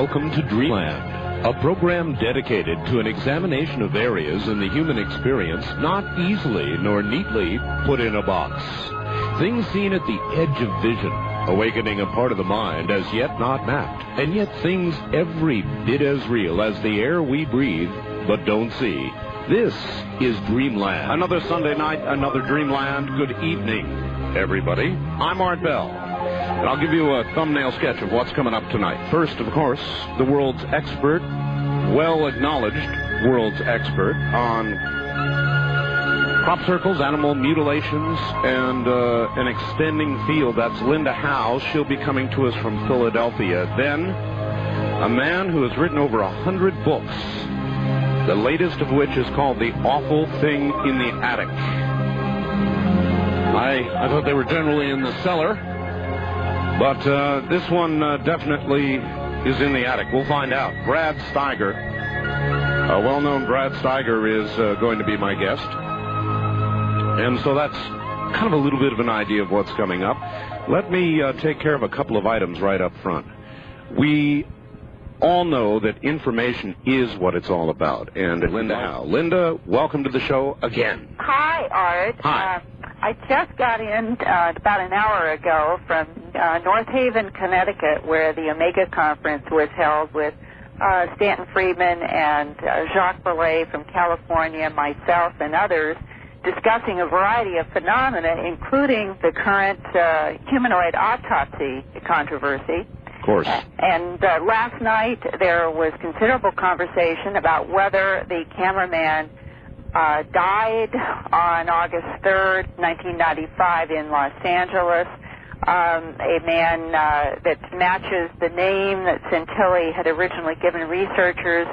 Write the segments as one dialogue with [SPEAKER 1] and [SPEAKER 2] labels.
[SPEAKER 1] Welcome to Dreamland, a program dedicated to an examination of areas in the human experience not easily nor neatly put in a box. Things seen at the edge of vision, awakening a part of the mind as yet not mapped, and yet things every bit as real as the air we breathe but don't see. This is Dreamland. Another Sunday night, another Dreamland. Good evening, everybody. I'm Art Bell. And I'll give you a thumbnail sketch of what's coming up tonight. First, of course, the world's expert, well-acknowledged world's expert on crop circles, animal mutilations, and an extending field. That's Linda Howe. She'll be coming to us from Philadelphia. Then, a man who has written over 100 books, the latest of which is called The Awful Thing in the Attic. I thought they were generally in the cellar. But this one definitely is in the attic. We'll find out. Brad Steiger, a well-known Brad Steiger, is going to be my guest. And so that's kind of a little bit of an idea of what's coming up. Let me take care of a couple of items right up front. We all know that information is what it's all about. And Linda Howe. Linda, welcome to the show again.
[SPEAKER 2] Hi, Art.
[SPEAKER 1] Hi.
[SPEAKER 2] I just got in about an hour ago from North Haven, Connecticut, where the Omega Conference was held with Stanton Friedman and Jacques Vallée from California, myself, and others, discussing a variety of phenomena, including the current humanoid autopsy controversy.
[SPEAKER 1] Of course.
[SPEAKER 2] And last night there was considerable conversation about whether the cameraman died on August 3rd, 1995 in Los Angeles. A man that matches the name that Santilli had originally given researchers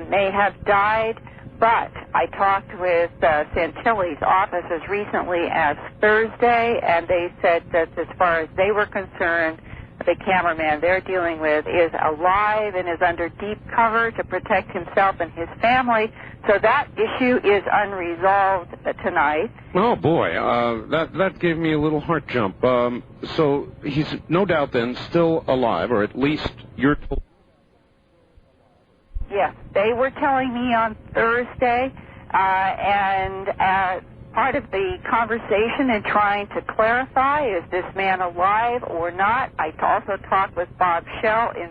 [SPEAKER 2] may have died, but I talked with Santilli's office as recently as Thursday, and they said that as far as they were concerned, the cameraman they're dealing with is alive and is under deep cover to protect himself and his family. So that issue is unresolved tonight.
[SPEAKER 1] Oh, boy. That gave me a little heart jump. So he's no doubt then still alive, or at least you're told.
[SPEAKER 2] Yes, they were telling me on Thursday, and part of the conversation in trying to clarify, is this man alive or not? I also talked with Bob Schell in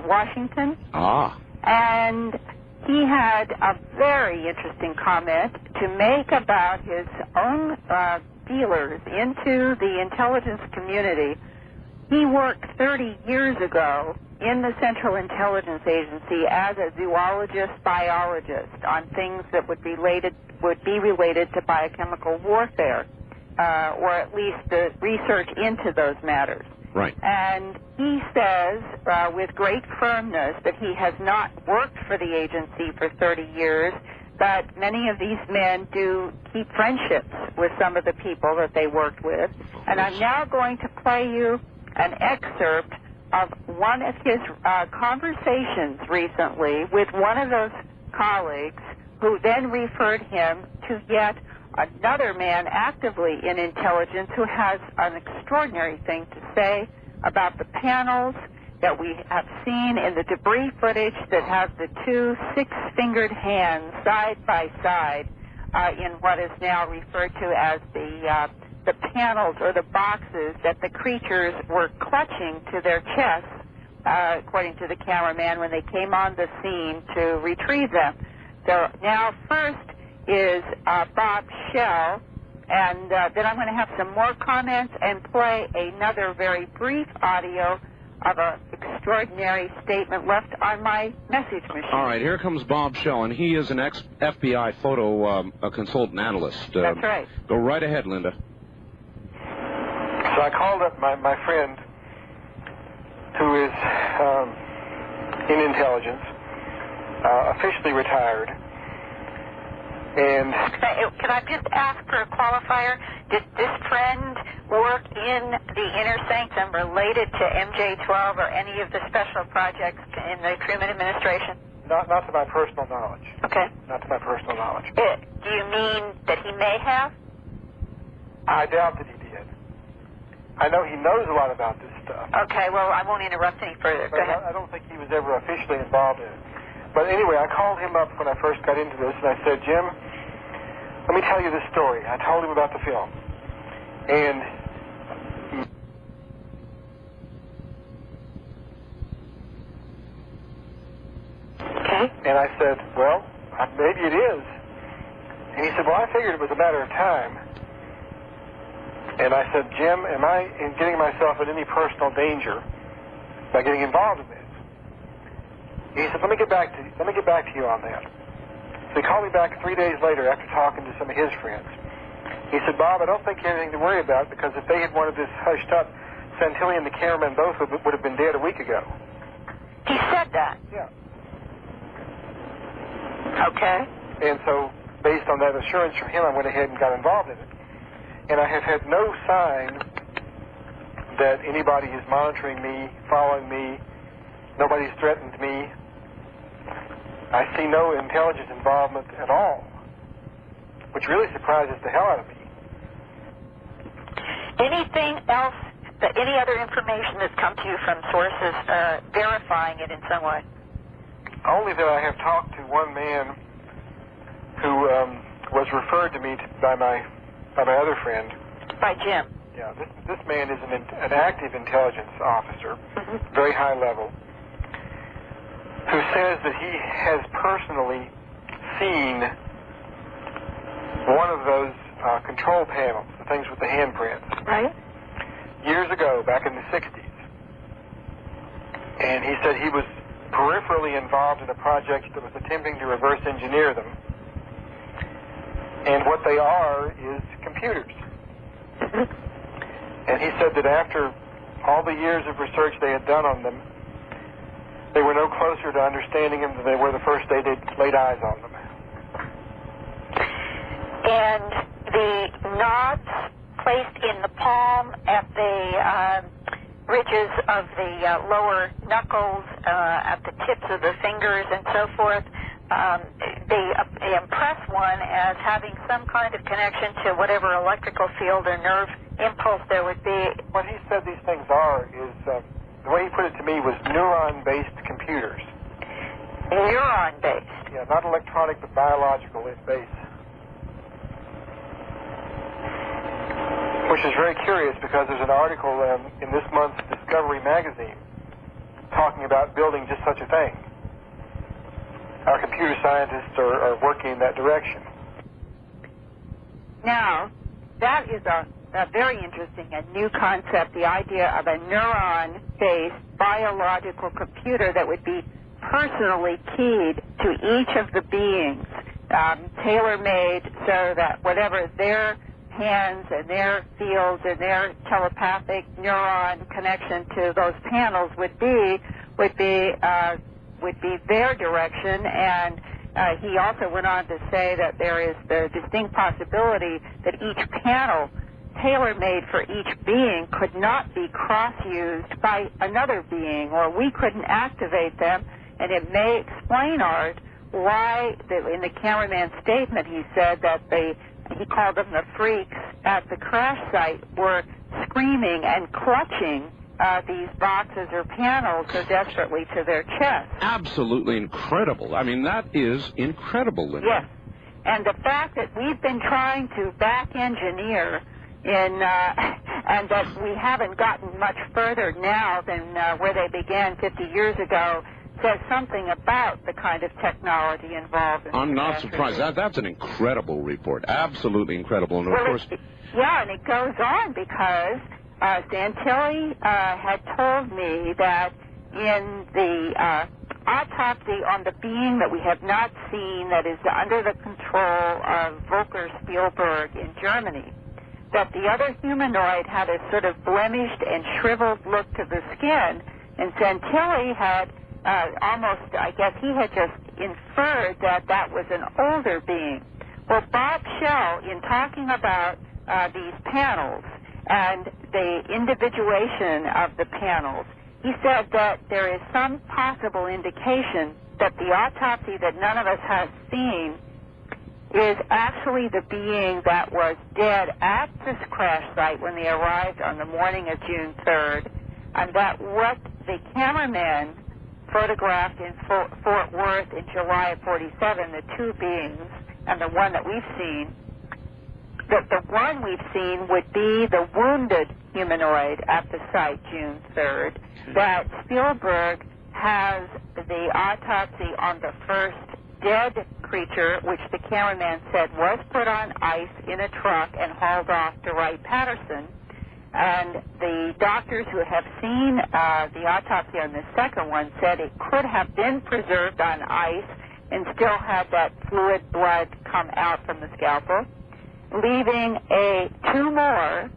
[SPEAKER 2] Washington.
[SPEAKER 1] Ah.
[SPEAKER 2] And he had a very interesting comment to make about his own feelers into the intelligence community. He worked 30 years ago in the Central Intelligence Agency as a zoologist, biologist on things that would be related to biochemical warfare, or at least the research into those matters.
[SPEAKER 1] Right.
[SPEAKER 2] And he says with great firmness that he has not worked for the agency for 30 years, but many of these men do keep friendships with some of the people that they worked with. And I'm now going to play you an excerpt of one of his conversations recently with one of those colleagues, who then referred him to yet another man actively in intelligence who has an extraordinary thing to say about the panels that we have seen in the debris footage that have the two six-fingered hands side by side in what is now referred to as the panels or the boxes that the creatures were clutching to their chests, according to the cameraman, when they came on the scene to retrieve them. So now first is Bob Schell, and then I'm going to have some more comments and play another very brief audio of an extraordinary statement left on my message machine.
[SPEAKER 1] All right, here comes Bob Schell, and he is an ex-FBI photo consultant analyst.
[SPEAKER 2] That's right.
[SPEAKER 1] Go right ahead, Linda.
[SPEAKER 3] So I called up my friend who is in intelligence, officially retired. And
[SPEAKER 2] can I just ask for a qualifier? Did this friend work in the inner sanctum related to MJ-12 or any of the special projects in the Truman administration?
[SPEAKER 3] Not to my personal knowledge.
[SPEAKER 2] Okay.
[SPEAKER 3] Not to my personal knowledge.
[SPEAKER 2] Do you mean that he may have?
[SPEAKER 3] I doubt that he did. I know he knows a lot about this stuff.
[SPEAKER 2] Okay, well, I won't interrupt any further. Go ahead.
[SPEAKER 3] I don't think he was ever officially involved in it. But anyway, I called him up when I first got into this, and I said, Jim, let me tell you this story. I told him about the film. And I said, well, maybe it is. And he said, well, I figured it was a matter of time. And I said, Jim, am I getting myself in any personal danger by getting involved in this? He said, let me get back to you on that. So he called me back 3 days later after talking to some of his friends. He said, Bob, I don't think you have anything to worry about, because if they had wanted this hushed up, Santilli and the cameraman both would have been dead a week ago.
[SPEAKER 2] He said that?
[SPEAKER 3] Yeah.
[SPEAKER 2] Okay.
[SPEAKER 3] And so, based on that assurance from him, I went ahead and got involved in it. And I have had no sign that anybody is monitoring me, following me, nobody's threatened me. I see no intelligence involvement at all, which really surprises the hell out of me.
[SPEAKER 2] Anything else, any other information that's come to you from sources verifying it in some way?
[SPEAKER 3] Only that I have talked to one man who was referred to me by my other friend.
[SPEAKER 2] By Jim.
[SPEAKER 3] Yeah, this man is an active intelligence officer, very high level, who says that he has personally seen one of those control panels, the things with the handprints.
[SPEAKER 2] Right.
[SPEAKER 3] Years ago, back in the 60s. And he said he was peripherally involved in a project that was attempting to reverse engineer them. And what they are is computers. And he said that after all the years of research they had done on them, they were no closer to understanding them than they were the first day they laid eyes on them.
[SPEAKER 2] And the knobs placed in the palm at the ridges of the lower knuckles, at the tips of the fingers and so forth, they impress one as having some kind of connection to whatever electrical field or nerve impulse there would be.
[SPEAKER 3] What he said these things are is, the way he put it to me was neuron-based computers.
[SPEAKER 2] Neuron-based?
[SPEAKER 3] Yeah, not electronic, but biological in base. Which is very curious, because there's an article in this month's Discovery magazine talking about building just such a thing. Our computer scientists are working in that direction.
[SPEAKER 2] Now, that is a very interesting and new concept, the idea of a neuron-based biological computer that would be personally keyed to each of the beings, tailor-made so that whatever their hands and their fields and their telepathic neuron connection to those panels would be their direction. And he also went on to say that there is the distinct possibility that each panel tailor-made for each being could not be cross-used by another being, or we couldn't activate them. And it may explain, Art, why in the cameraman's statement he said that he called them the freaks at the crash site were screaming and clutching these boxes or panels so desperately to their chest.
[SPEAKER 1] Absolutely incredible. I mean, that is incredible, Linda.
[SPEAKER 2] Yes. And the fact that we've been trying to back engineer and that we haven't gotten much further now than where they began 50 years ago says something about the kind of technology involved.
[SPEAKER 1] I'm not surprised. That's an incredible report. Absolutely incredible. And of course...
[SPEAKER 2] Yeah, and it goes on because Santilli had told me that in the autopsy on the being that we have not seen, that is under the control of Volker Spielberg in Germany, that the other humanoid had a sort of blemished and shriveled look to the skin, and Santilli had almost, I guess he had just inferred that that was an older being. Well, Bob Schell, in talking about these panels and the individuation of the panels, he said that there is some possible indication that the autopsy that none of us has seen is actually the being that was dead at this crash site when they arrived on the morning of June 3rd, and that what the cameramen photographed in Fort Worth in July of 47, the two beings, and the one that we've seen, that the one we've seen would be the wounded humanoid at the site June 3rd, that Spielberg has the autopsy on the first dead creature, which the cameraman said was put on ice in a truck and hauled off to Wright-Patterson. And the doctors who have seen the autopsy on the second one said it could have been preserved on ice and still had that fluid blood come out from the scalpel, leaving two more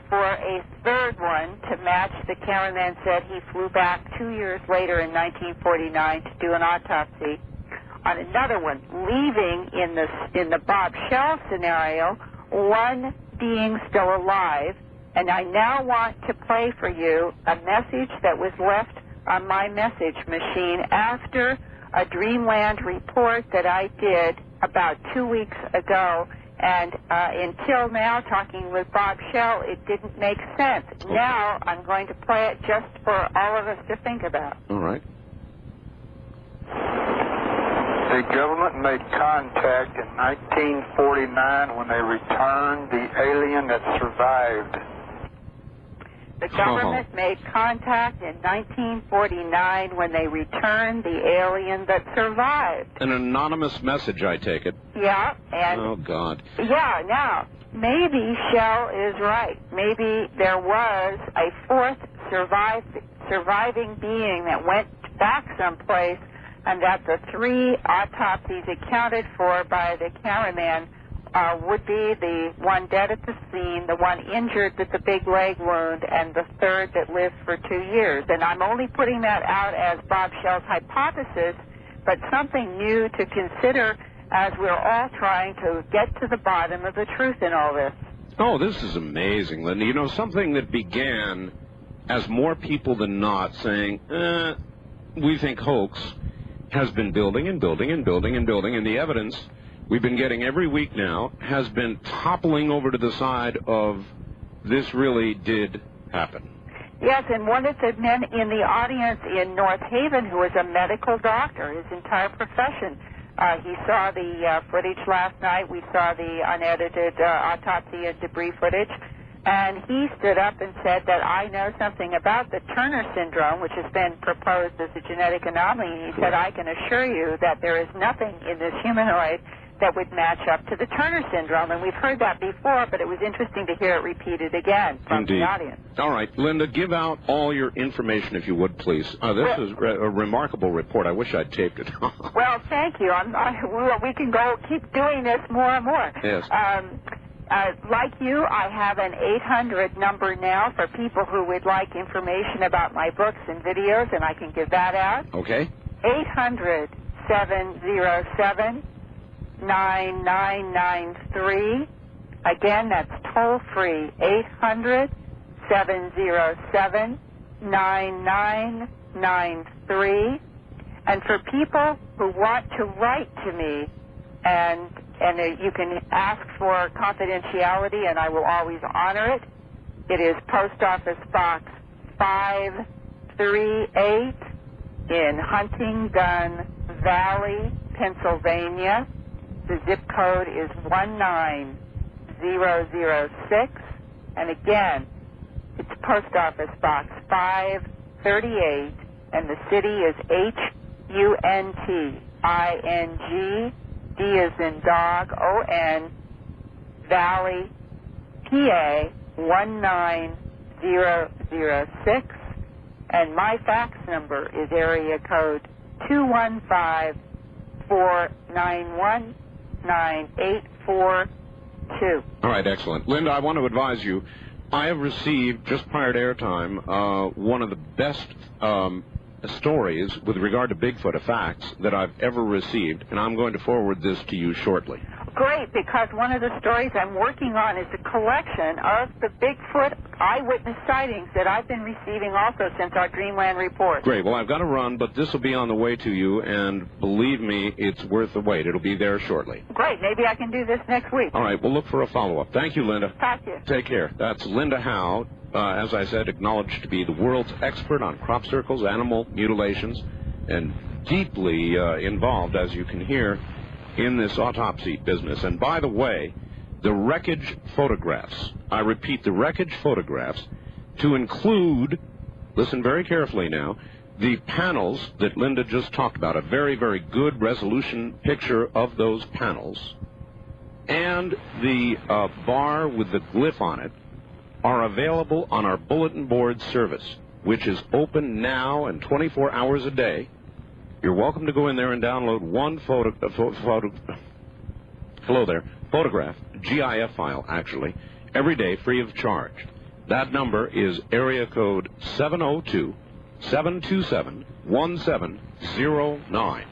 [SPEAKER 2] for a third one to match. The cameraman said he flew back 2 years later in 1949 to do an autopsy on another one, leaving in the Bob Shell scenario one being still alive. And I now want to play for you a message that was left on my message machine after a Dreamland report that I did about 2 weeks ago. And until now, talking with Bob Shell, it didn't make sense. Okay. Now I'm going to play it just for all of us to think about.
[SPEAKER 1] All right.
[SPEAKER 4] The government made contact in 1949 when they returned the alien that survived.
[SPEAKER 2] The government made contact in 1949 when they returned the alien that survived.
[SPEAKER 1] An anonymous message, I take it.
[SPEAKER 2] Yeah, and...
[SPEAKER 1] Oh, God.
[SPEAKER 2] Yeah, now, maybe Shell is right. Maybe there was a fourth surviving being that went back someplace, and that the three autopsies accounted for by the cameraman would be the one dead at the scene, the one injured with the big leg wound, and the third that lived for 2 years. And I'm only putting that out as Bob Shell's hypothesis, but something new to consider as we're all trying to get to the bottom of the truth in all this.
[SPEAKER 1] Oh, this is amazing, Linda. You know, something that began as more people than not saying, we think hoax, has been building and building and building and building, and the evidence we've been getting every week now has been toppling over to the side of this really did happen.
[SPEAKER 2] Yes, and one of the men in the audience in North Haven who is a medical doctor, his entire profession, he saw the footage last night. We saw the unedited autopsy and debris footage, and he stood up and said that I know something about the Turner syndrome, which has been proposed as a genetic anomaly. He said, I can assure you that there is nothing in this humanoid that would match up to the Turner syndrome. And we've heard that before, but it was interesting to hear it repeated again from the audience.
[SPEAKER 1] All right, Linda, give out all your information, if you would, please. This is a remarkable report. I wish I'd taped it.
[SPEAKER 2] Well, thank you. We can keep doing this more and more.
[SPEAKER 1] Yes.
[SPEAKER 2] Like you, I have an 800 number now for people who would like information about my books and videos, and I can give that out.
[SPEAKER 1] Okay.
[SPEAKER 2] 800-707-9993. Again, that's toll-free, 800-707-9993. And for people who want to write to me, and you can ask for confidentiality, and I will always honor it. It is Post Office Box 538 in Huntingdon Valley, Pennsylvania. The zip code is 19006. And again, it's Post Office Box 538, and the city is HUNTING. D as in dog, O-N, Valley, PA, 19006. And my fax number is area code 215-491-9842.
[SPEAKER 1] All right, excellent. Linda, I want to advise you, I have received, just prior to airtime, one of the best stories with regard to Bigfoot, facts that I've ever received, and I'm going to forward this to you shortly.
[SPEAKER 2] Great, because one of the stories I'm working on is a collection of the Bigfoot eyewitness sightings that I've been receiving also since our Dreamland report.
[SPEAKER 1] Great. Well, I've got to run, but this will be on the way to you, and believe me, it's worth the wait. It'll be there shortly.
[SPEAKER 2] Great. Maybe I can do this next week.
[SPEAKER 1] All right. We'll look for a follow-up. Thank you, Linda.
[SPEAKER 2] Talk to you.
[SPEAKER 1] Take care. That's Linda Howe, as I said, acknowledged to be the world's expert on crop circles, animal mutilations, and deeply involved, as you can hear, in this autopsy business. And by the way, the wreckage photographs, I repeat, the wreckage photographs, to include, listen very carefully now, the panels that Linda just talked about, a very, very good resolution picture of those panels, and the bar with the glyph on it, are available on our bulletin board service, which is open now and 24 hours a day. You're welcome to go in there and download one photograph, GIF file, actually, every day, free of charge. That number is area code 702-727-1709.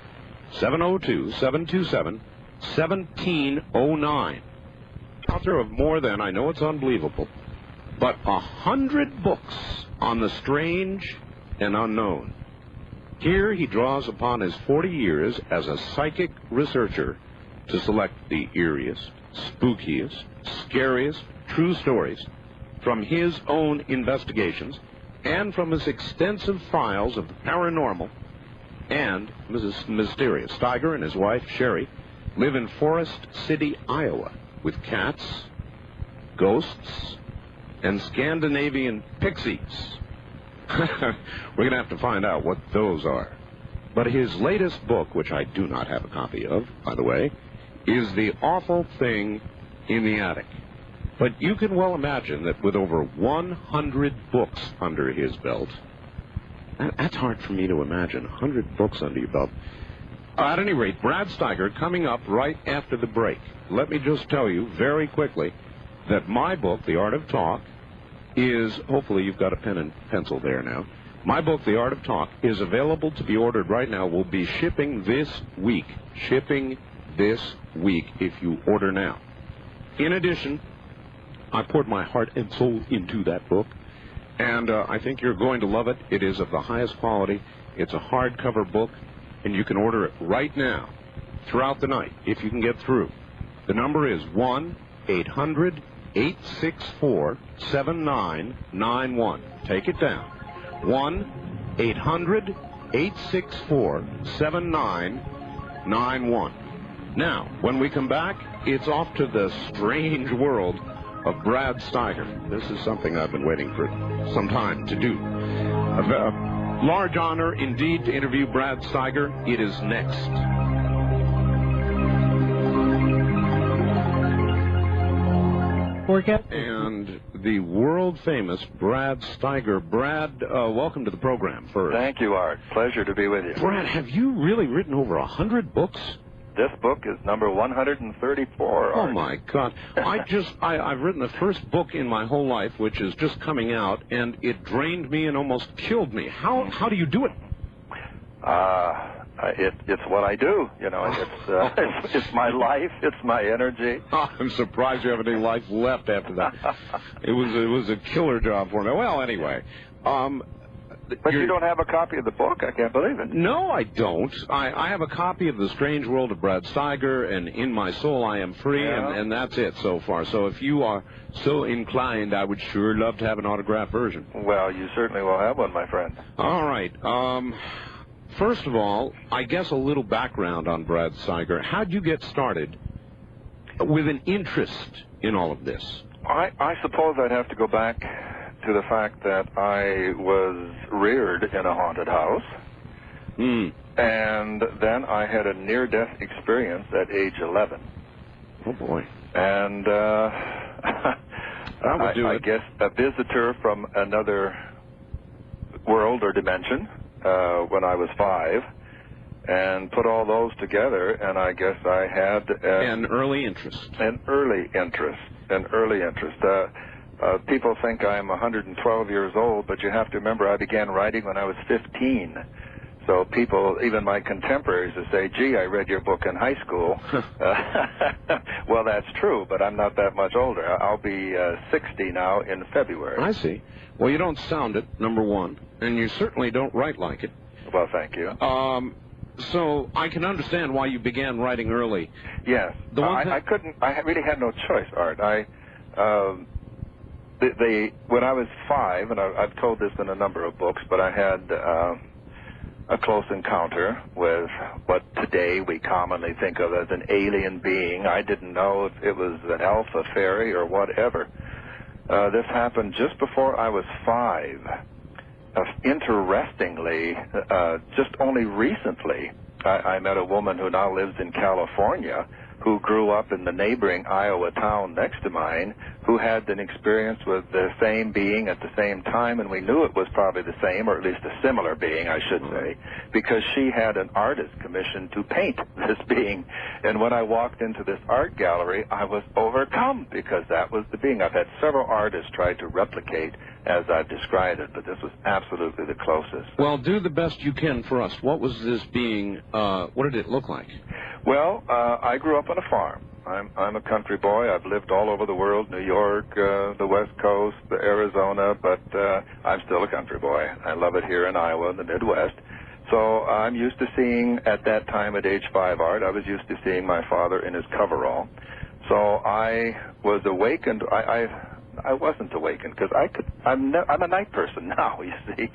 [SPEAKER 1] 702-727-1709. Author of more than, I know it's unbelievable, but 100 books on the strange and unknown. Here he draws upon his 40 years as a psychic researcher to select the eeriest, spookiest, scariest true stories from his own investigations and from his extensive files of the paranormal and mysterious. Steiger and his wife, Sherry, live in Forest City, Iowa, with cats, ghosts, and Scandinavian pixies. We're going to have to find out what those are. But his latest book, which I do not have a copy of, by the way, is The Awful Thing in the Attic. But you can well imagine that with over 100 books under his belt, that's hard for me to imagine, 100 books under your belt. At any rate, Brad Steiger coming up right after the break. Let me just tell you very quickly that my book, The Art of Talk, is, hopefully you've got a pen and pencil there now. My book, The Art of Talk, is available to be ordered right now. Will be shipping this week. Shipping this week if you order now. In addition, I poured my heart and soul into that book, and I think you're going to love it. It is of the highest quality. It's a hardcover book, and you can order it right now, throughout the night, if you can get through. The number is 1-800-864-7991. Take it down. 1-800-864-7991. Now, when we come back, it's off to the strange world of Brad Steiger. This is something I've been waiting for some time to do. A large honor indeed to interview Brad Steiger. It is next. And the world-famous Brad Steiger. Brad, welcome to the program first.
[SPEAKER 5] Thank you, Art. Pleasure to be with you.
[SPEAKER 1] Brad, have you really written over 100 books?
[SPEAKER 5] This book is number 134, Art.
[SPEAKER 1] Oh, my God. I've written the first book in my whole life, which is just coming out, and it drained me and almost killed me. How do you do it?
[SPEAKER 5] It's what I do. You know, it's my life. It's my energy.
[SPEAKER 1] Oh, I'm surprised you have any life left after that. It was a killer job for me. Well, anyway.
[SPEAKER 5] But you don't have a copy of the book? I can't believe it.
[SPEAKER 1] No, I don't. I have a copy of The Strange World of Brad Steiger and In My Soul I Am Free,
[SPEAKER 5] yeah.
[SPEAKER 1] and that's it so far. So if you are so inclined, I would sure love to have an autographed version.
[SPEAKER 5] Well, you certainly will have one, my friend.
[SPEAKER 1] All right. First of all, I guess a little background on Brad Steiger. How'd you get started with an interest in all of this?
[SPEAKER 5] I suppose I'd have to go back to the fact that I was reared in a haunted house. And then I had a near-death experience at age 11.
[SPEAKER 1] Oh, boy.
[SPEAKER 5] And I guess a visitor from another world or dimension when I was 5, and put all those together, and I guess I had
[SPEAKER 1] an early interest.
[SPEAKER 5] People think I'm 112 years old, but you have to remember I began writing when I was 15. So people, even my contemporaries, will say, gee, I read your book in high school. Well, that's true, but I'm not that much older. I'll be 60 now in February.
[SPEAKER 1] I see. Well, you don't sound it, number one, and you certainly don't write like it.
[SPEAKER 5] Well, thank you.
[SPEAKER 1] So I can understand why you began writing early.
[SPEAKER 5] Yes. I really had no choice, Art. When I was 5, and I've told this in a number of books, but I had a close encounter with what today we commonly think of as an alien being. I didn't know if it was an elf, a fairy, or whatever. This happened just before I was 5. Interestingly, just only recently, I met a woman who now lives in California, who grew up in the neighboring Iowa town next to mine, who had an experience with the same being at the same time, and we knew it was probably the same, or at least a similar being, I should say, because she had an artist commissioned to paint this being. And when I walked into this art gallery, I was overcome, because that was the being. I've had several artists try to replicate as I've described it, but this was absolutely the closest.
[SPEAKER 1] Well, do the best you can for us. What was this being, what did it look like?
[SPEAKER 5] Well, I grew up on a farm. I'm a country boy. I've lived all over the world, New York, the West Coast, Arizona, but I'm still a country boy. I love it here in Iowa, in the Midwest. So I'm used to seeing, at that time at age 5, Art, I was used to seeing my father in his coverall. So I was awakened. I wasn't awakened because I'm a night person now, you see.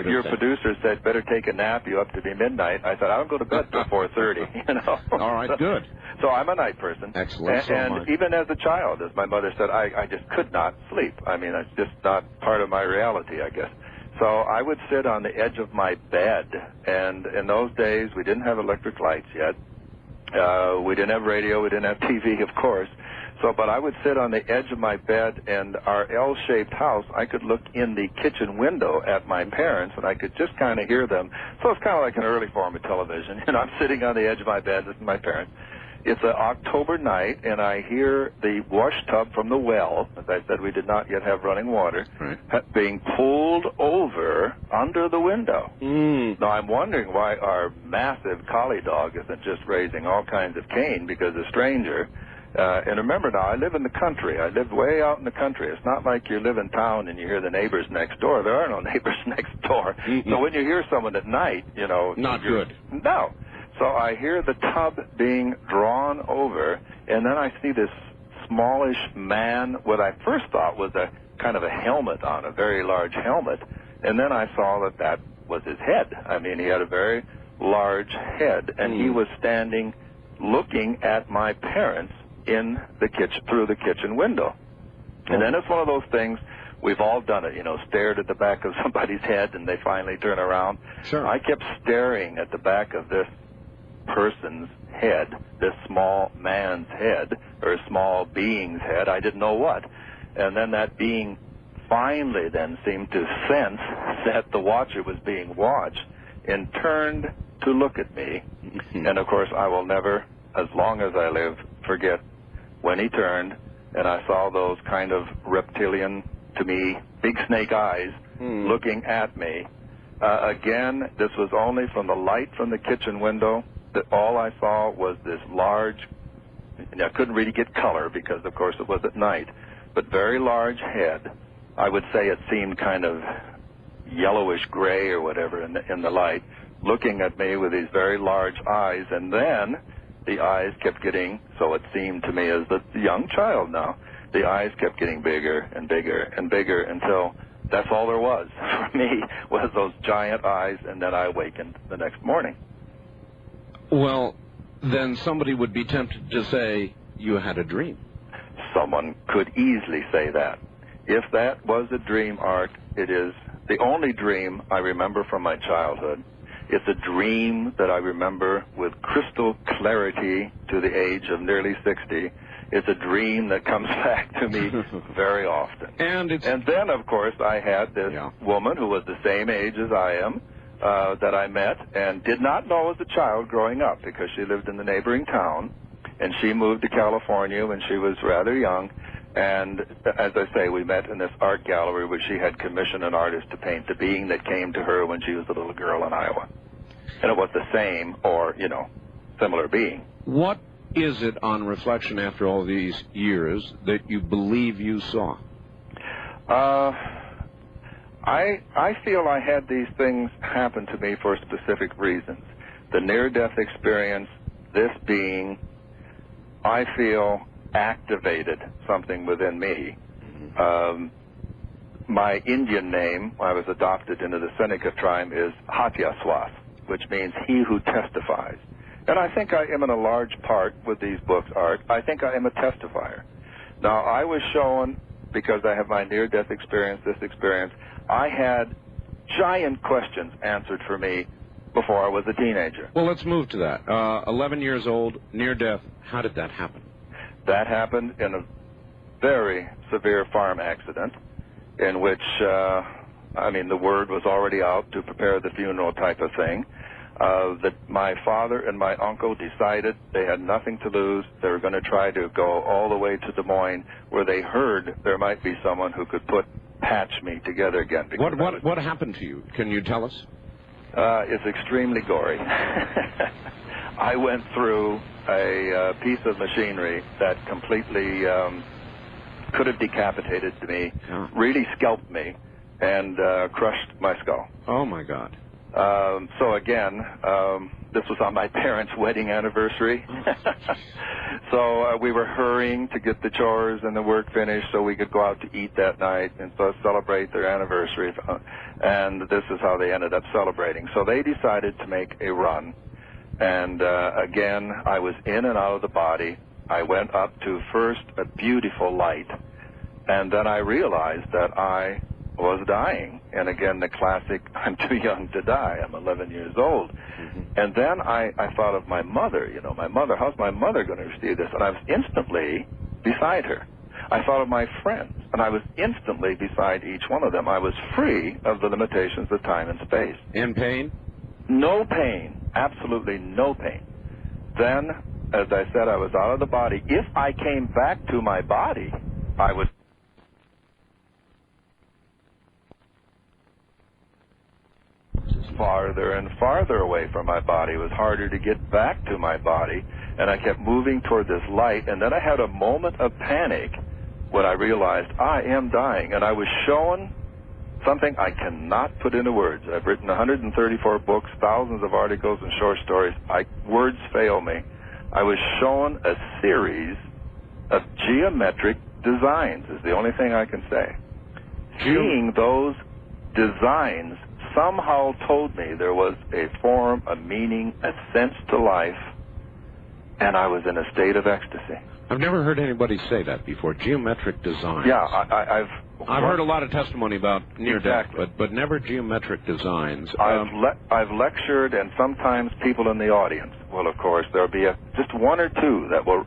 [SPEAKER 5] Your producer said, better take a nap, you up to be midnight. I said, I don't go to bed till 4:30, you know.
[SPEAKER 1] All right, good.
[SPEAKER 5] So I'm a night person.
[SPEAKER 1] Excellent.
[SPEAKER 5] And even as a child, as my mother said, I just could not sleep. I mean, it's just not part of my reality, I guess. So I would sit on the edge of my bed, and in those days, we didn't have electric lights yet. We didn't have radio, we didn't have TV, of course. So, but I would sit on the edge of my bed, and our L-shaped house, I could look in the kitchen window at my parents, and I could just kind of hear them. So it's kind of like an early form of television. And I'm sitting on the edge of my bed with my parents. It's an October night, and I hear the wash tub from the well, as I said, we did not yet have running water, being pulled over under the window. Now, I'm wondering why our massive collie dog isn't just raising all kinds of Cain because a stranger. And remember now, I live in the country. I live way out in the country. It's not like you live in town and you hear the neighbors next door. There are no neighbors next door. So when you hear someone at night, you know...
[SPEAKER 1] Not good.
[SPEAKER 5] No. So I hear the tub being drawn over, and then I see this smallish man, what I first thought was a kind of a helmet on, a very large helmet. And then I saw that was his head. I mean, he had a very large head, and he was standing looking at my parents in the kitchen, through the kitchen window. And then it's one of those things, we've all done it, you know, stared at the back of somebody's head and they finally turn around.
[SPEAKER 1] Sure.
[SPEAKER 5] I kept staring at the back of this person's head, this small man's head, or a small being's head, I didn't know what. And then that being finally then seemed to sense that the watcher was being watched and turned to look at me. And of course, I will never, as long as I live, forget when he turned and I saw those kind of reptilian, to me, big snake eyes looking at me. Again, this was only from the light from the kitchen window. That all I saw was this large, and I couldn't really get color because, of course, it was at night, but very large head. I would say it seemed kind of yellowish gray or whatever in the light, looking at me with these very large eyes, and then the eyes kept getting, so it seemed to me as the young child now, the eyes kept getting bigger and bigger and bigger until that's all there was for me, was those giant eyes, and then I awakened the next morning.
[SPEAKER 1] Well, then somebody would be tempted to say you had a dream.
[SPEAKER 5] Someone could easily say that. If that was a dream, Art, it is the only dream I remember from my childhood. It's a dream that I remember with crystal clarity to the age of nearly 60. It's a dream that comes back to me very often. And then, of course, I had this woman who was the same age as I am, that I met and did not know as a child growing up because she lived in the neighboring town, and she moved to California when she was rather young. And as I say, we met in this art gallery where she had commissioned an artist to paint the being that came to her when she was a little girl in Iowa. And it was the same or, similar being.
[SPEAKER 1] What is it on reflection after all these years that you believe you saw?
[SPEAKER 5] I feel I had these things happen to me for specific reasons. The near-death experience, this being, I feel, activated something within me. My Indian name, I was adopted into the Seneca tribe, is Hatyaswas, which means he who testifies. And I think I am in a large part with these books, Art. I think I am a testifier. Now, I was shown, because I have my near-death experience, this experience, I had giant questions answered for me before I was a teenager.
[SPEAKER 1] Well, let's move to that. 11 years old, near-death, how did that happen?
[SPEAKER 5] That happened in a very severe farm accident in which, the word was already out to prepare the funeral type of thing. That my father and my uncle decided they had nothing to lose. They were going to try to go all the way to Des Moines, where they heard there might be someone who could patch me together again.
[SPEAKER 1] What happened to you? Can you tell us?
[SPEAKER 5] It's extremely gory. I went through a piece of machinery that completely could have decapitated me, really scalped me, and crushed my skull.
[SPEAKER 1] Oh, my God.
[SPEAKER 5] So again, this was on my parents' wedding anniversary. So we were hurrying to get the chores and the work finished so we could go out to eat that night and so celebrate their anniversary. And this is how they ended up celebrating. So they decided to make a run. And again, I was in and out of the body. I went up to first a beautiful light. And then I realized that I was dying. And again, the classic, I'm too young to die. I'm 11 years old. Mm-hmm. And then I thought of my mother. My mother, how's my mother going to receive this? And I was instantly beside her. I thought of my friends, and I was instantly beside each one of them. I was free of the limitations of time and space.
[SPEAKER 1] In pain?
[SPEAKER 5] No pain. Absolutely no pain. Then, as I said, I was out of the body. If I came back to my body, I would farther and farther away from my body. It was harder to get back to my body, and I kept moving toward this light, and then I had a moment of panic when I realized I am dying, and I was shown something I cannot put into words. I've written 134 books, thousands of articles and short stories. Words fail me. I was shown a series of geometric designs, is the only thing I can say. Seeing those designs somehow told me there was a form, a meaning, a sense to life, and I was in a state of ecstasy.
[SPEAKER 1] I've never heard anybody say that before, geometric designs.
[SPEAKER 5] Yeah, I've
[SPEAKER 1] heard a lot of testimony about near-death,
[SPEAKER 5] exactly.
[SPEAKER 1] but never geometric designs.
[SPEAKER 5] I've lectured, and sometimes people in the audience will, of course, there'll be just one or two that will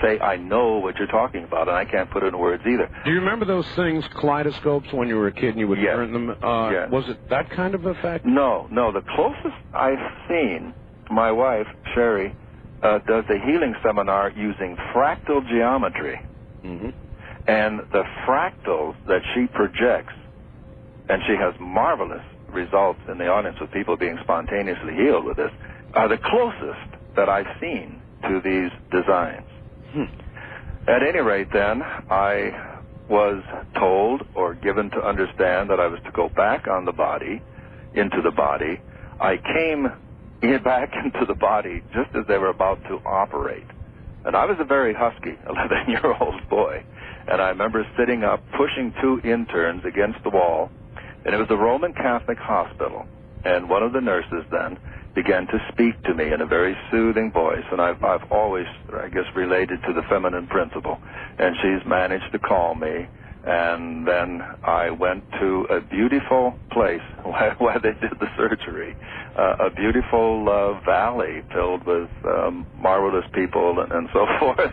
[SPEAKER 5] say, I know what you're talking about, and I can't put it in words either.
[SPEAKER 1] Do you remember those things, kaleidoscopes, when you were a kid and you would
[SPEAKER 5] Yes.
[SPEAKER 1] turn them?
[SPEAKER 5] Yes.
[SPEAKER 1] Was it that kind of effect?
[SPEAKER 5] No. The closest I've seen, my wife, Sherry, does a healing seminar using fractal geometry.
[SPEAKER 1] Mm-hmm.
[SPEAKER 5] And the fractals that she projects, and she has marvelous results in the audience with people being spontaneously healed with this, are the closest that I've seen to these designs. At any rate, then, I was told or given to understand that I was to go back on the body, into the body. I came back into the body just as they were about to operate. And I was a very husky 11-year-old boy. And I remember sitting up, pushing two interns against the wall. And it was a Roman Catholic hospital. And one of the nurses then began to speak to me in a very soothing voice. And I've always, I guess, related to the feminine principle. And she's managed to calm me. And then I went to a beautiful place where they did the surgery, a beautiful valley filled with marvelous people and so forth,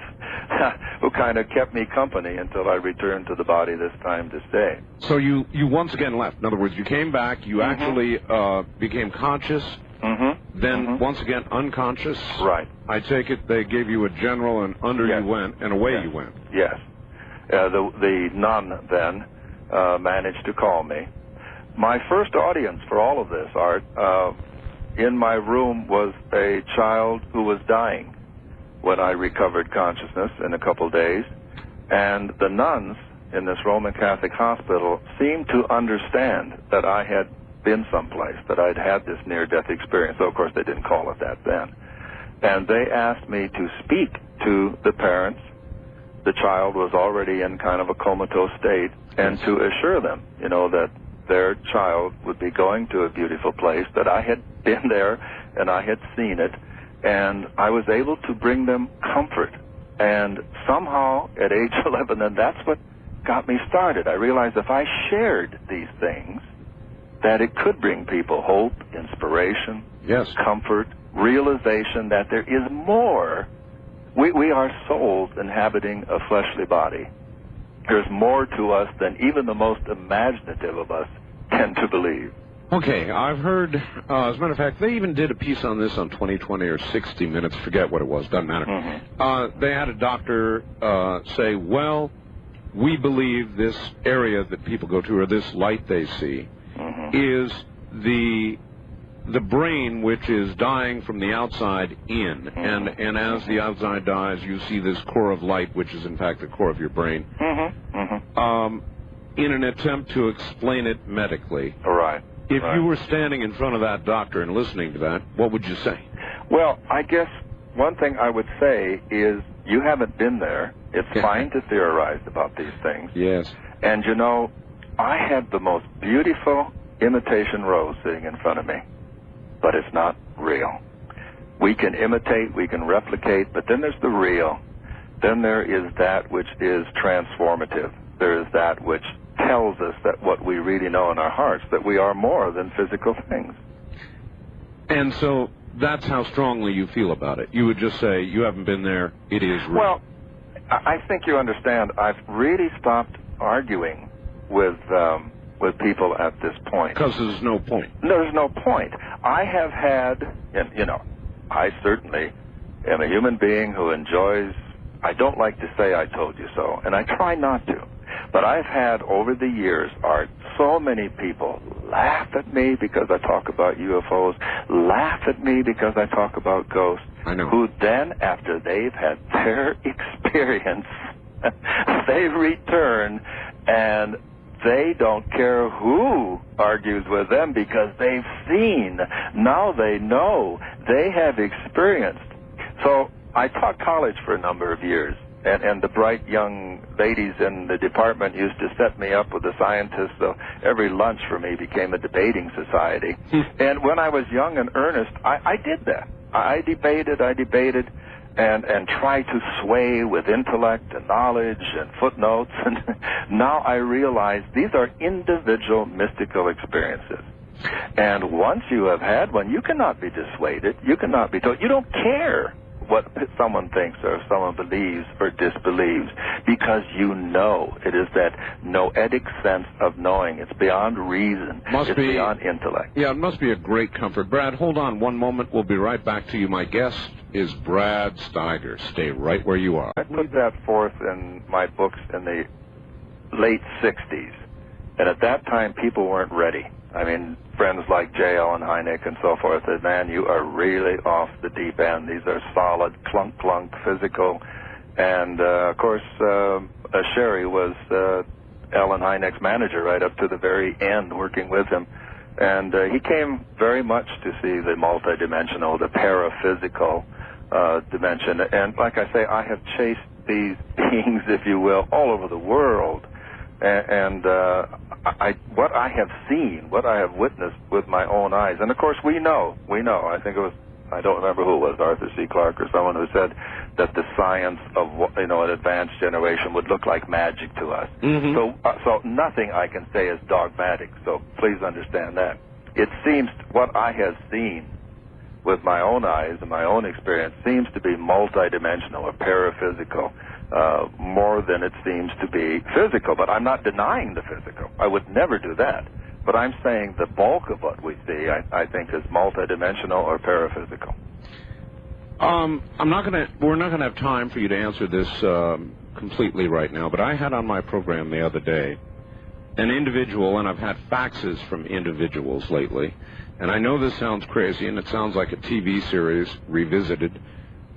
[SPEAKER 5] who kind of kept me company until I returned to the body this time to stay.
[SPEAKER 1] So you once again left. In other words, you came back, you actually became conscious, then once again unconscious.
[SPEAKER 5] Right.
[SPEAKER 1] I take it they gave you a general and under you went and away you went.
[SPEAKER 5] Yes. The nun then managed to call me. My first audience for all of this, Art, in my room was a child who was dying when I recovered consciousness in a couple days, and the nuns in this Roman Catholic hospital seemed to understand that I had been someplace, that I'd had this near-death experience. So, of course, they didn't call it that then. And they asked me to speak to the parents. The child was already in kind of a comatose state, and to assure them, that their child would be going to a beautiful place, that I had been there and I had seen it, and I was able to bring them comfort. And somehow, at age 11, and that's what got me started, I realized if I shared these things, that it could bring people hope, inspiration, comfort, realization that there is more. We are souls inhabiting a fleshly body. There's more to us than even the most imaginative of us tend to believe.
[SPEAKER 1] Okay, I've heard, as a matter of fact, they even did a piece on this on 2020 or 60 Minutes, forget what it was, doesn't matter. Mm-hmm. They had a doctor say, well, we believe this area that people go to, or this light they see, is the brain which is dying from the outside in, and as the outside dies, you see this core of light, which is in fact the core of your brain, in an attempt to explain it medically.
[SPEAKER 5] Right.
[SPEAKER 1] If you were standing in front of that doctor and listening to that, what would you say?
[SPEAKER 5] Well, I guess one thing I would say is you haven't been there. It's fine to theorize about these things.
[SPEAKER 1] Yes.
[SPEAKER 5] And I had the most beautiful imitation rose sitting in front of me, but it's not real. We can imitate, we can replicate, but then there's the real. Then there is that which is transformative. There is that which tells us that what we really know in our hearts, that we are more than physical things.
[SPEAKER 1] And so that's how strongly you feel about it. You would just say, you haven't been there, it is real.
[SPEAKER 5] Well, I think you understand, I've really stopped arguing with people at this point.
[SPEAKER 1] Because there's no point.
[SPEAKER 5] There's no point. I have had, and I certainly am a human being who enjoys, I don't like to say I told you so, and I try not to. But I've had, over the years, Art, so many people laugh at me because I talk about UFOs, laugh at me because I talk about ghosts,
[SPEAKER 1] I know.
[SPEAKER 5] Who then, after they've had their experience, they return and they don't care who argues with them because they've seen. Now they know. They have experienced. So I taught college for a number of years. And the bright young ladies in the department used to set me up with the scientists, so every lunch for me became a debating society. And when I was young and earnest, I did that. I debated, and tried to sway with intellect and knowledge and footnotes. And now I realize these are individual mystical experiences. And once you have had one, you cannot be dissuaded. You cannot be told. You don't care what someone thinks or someone believes or disbelieves, because you know. It is that noetic sense of knowing. It's beyond reason. It's beyond intellect.
[SPEAKER 1] Yeah, it must be a great comfort. Brad, hold on one moment. We'll be right back to you. My guest is Brad Steiger. Stay right where you are.
[SPEAKER 5] I put that forth in my books in the late 60s, and at that time people weren't ready. I mean, friends like J. Allen Hynek and so forth said, man, you are really off the deep end. These are solid, clunk, physical. And, of course, Sherry was Allen Hynek's manager right up to the very end, working with him. And he came very much to see the multidimensional, the paraphysical dimension. And like I say, I have chased these beings, if you will, all over the world. And what I have seen, what I have witnessed with my own eyes, and of course we know, I think it was, I don't remember who it was, Arthur C. Clarke or someone who said that the science of, an advanced generation would look like magic to us. So nothing I can say is dogmatic, so please understand that. It seems what I have seen with my own eyes and my own experience seems to be multidimensional or paraphysical, more than it seems to be physical. But I'm not denying the physical. I would never do that. But I'm saying the bulk of what we see, I think, is multidimensional or paraphysical.
[SPEAKER 1] We're not gonna have time for you to answer this completely right now. But I had on my program the other day an individual, and I've had faxes from individuals lately, and I know this sounds crazy, and it sounds like a TV series revisited,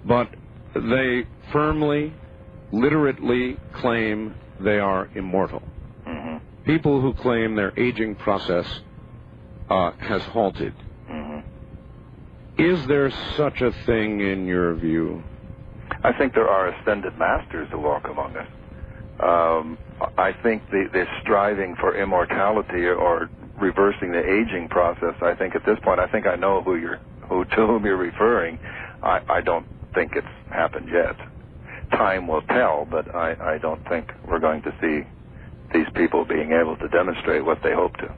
[SPEAKER 1] but they firmly, literally claim they are immortal.
[SPEAKER 5] Mm-hmm.
[SPEAKER 1] People who claim their aging process has halted.
[SPEAKER 5] Mm-hmm.
[SPEAKER 1] Is there such a thing in your view?
[SPEAKER 5] I think there are ascended masters who walk among us. I think the striving for immortality or reversing the aging process, I think at this point, I think I know to whom you're referring. I don't think it's happened yet. Time will tell, but I don't think we're going to see these people being able to demonstrate what they hope to.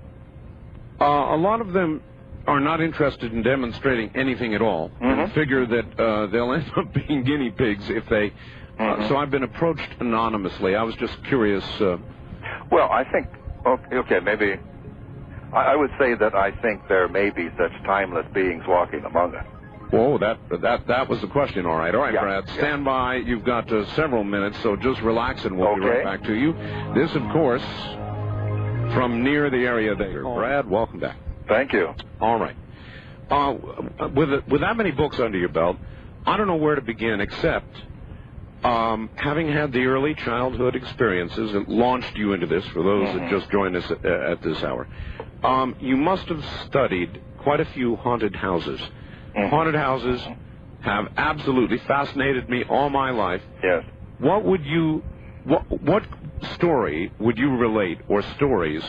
[SPEAKER 1] A lot of them are not interested in demonstrating anything at all, and figure that they'll end up being guinea pigs if they... So I've been approached anonymously. I was just curious...
[SPEAKER 5] Well, I think... Okay, maybe... I would say that I think there may be such timeless beings walking among us.
[SPEAKER 1] Whoa, that was the question. All right,
[SPEAKER 5] Yeah,
[SPEAKER 1] Brad. Stand by. You've got several minutes, so just relax and we'll be right back to you. This, of course, from near the area there. Brad, welcome back.
[SPEAKER 5] Thank you.
[SPEAKER 1] All right. With that many books under your belt, I don't know where to begin except having had the early childhood experiences that launched you into this, for those that just joined us at this hour, you must have studied quite a few haunted houses. Haunted houses have absolutely fascinated me all my life.
[SPEAKER 5] Yes.
[SPEAKER 1] What story would you relate, or stories,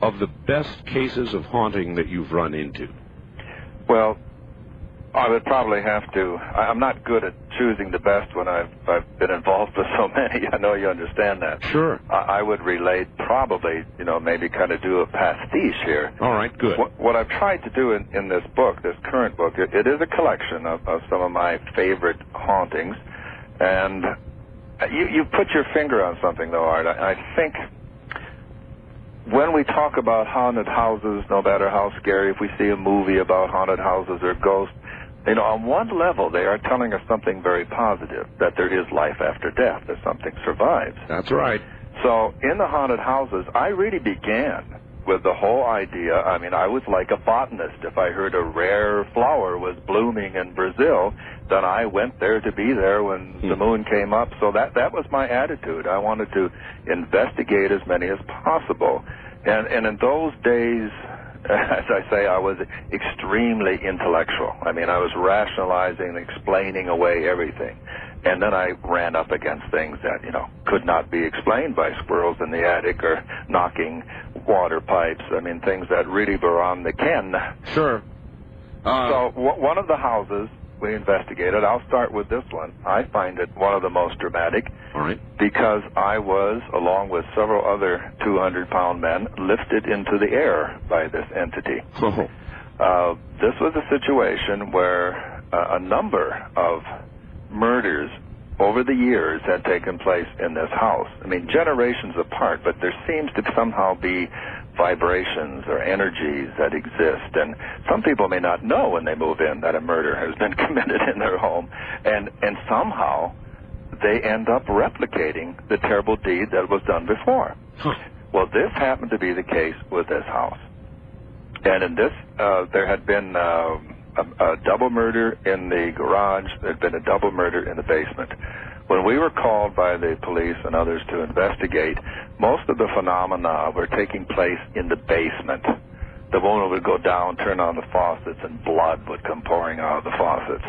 [SPEAKER 1] of the best cases of haunting that you've run into?
[SPEAKER 5] Well, I would probably have to... I'm not good at choosing the best when I've been involved with so many. I know you understand that.
[SPEAKER 1] Sure.
[SPEAKER 5] I would relate probably, maybe kind of do a pastiche here.
[SPEAKER 1] All right, good.
[SPEAKER 5] What I've tried to do in this book, this current book, it is a collection of some of my favorite hauntings. And you put your finger on something, though, Art. I think when we talk about haunted houses, no matter how scary, if we see a movie about haunted houses or ghosts, on one level, they are telling us something very positive, that there is life after death, that something survives.
[SPEAKER 1] That's right.
[SPEAKER 5] So in the haunted houses, I really began with the whole idea. I mean, I was like a botanist. If I heard a rare flower was blooming in Brazil, then I went there to be there when the moon came up. So that was my attitude. I wanted to investigate as many as possible. And in those days, as I say, I was extremely intellectual. I mean, I was rationalizing, explaining away everything. And then I ran up against things that, could not be explained by squirrels in the attic or knocking water pipes. I mean, things that really were on the ken.
[SPEAKER 1] Sure.
[SPEAKER 5] So one of the houses we investigated, I'll start with this one. I find it one of the most dramatic.
[SPEAKER 1] All right.
[SPEAKER 5] Because I was, along with several other 200-pound men, lifted into the air by this entity. This was a situation where a number of murders over the years had taken place in this house. I mean, generations apart, but there seems to somehow be vibrations or energies that exist. And some people may not know when they move in that a murder has been committed in their home. And somehow they end up replicating the terrible deed that was done before. Well, this happened to be the case with this house. And in this, there had been a double murder in the garage. There had been a double murder in the basement. When we were called by the police and others to investigate, most of the phenomena were taking place in the basement. The woman would go down, turn on the faucets, and blood would come pouring out of the faucets.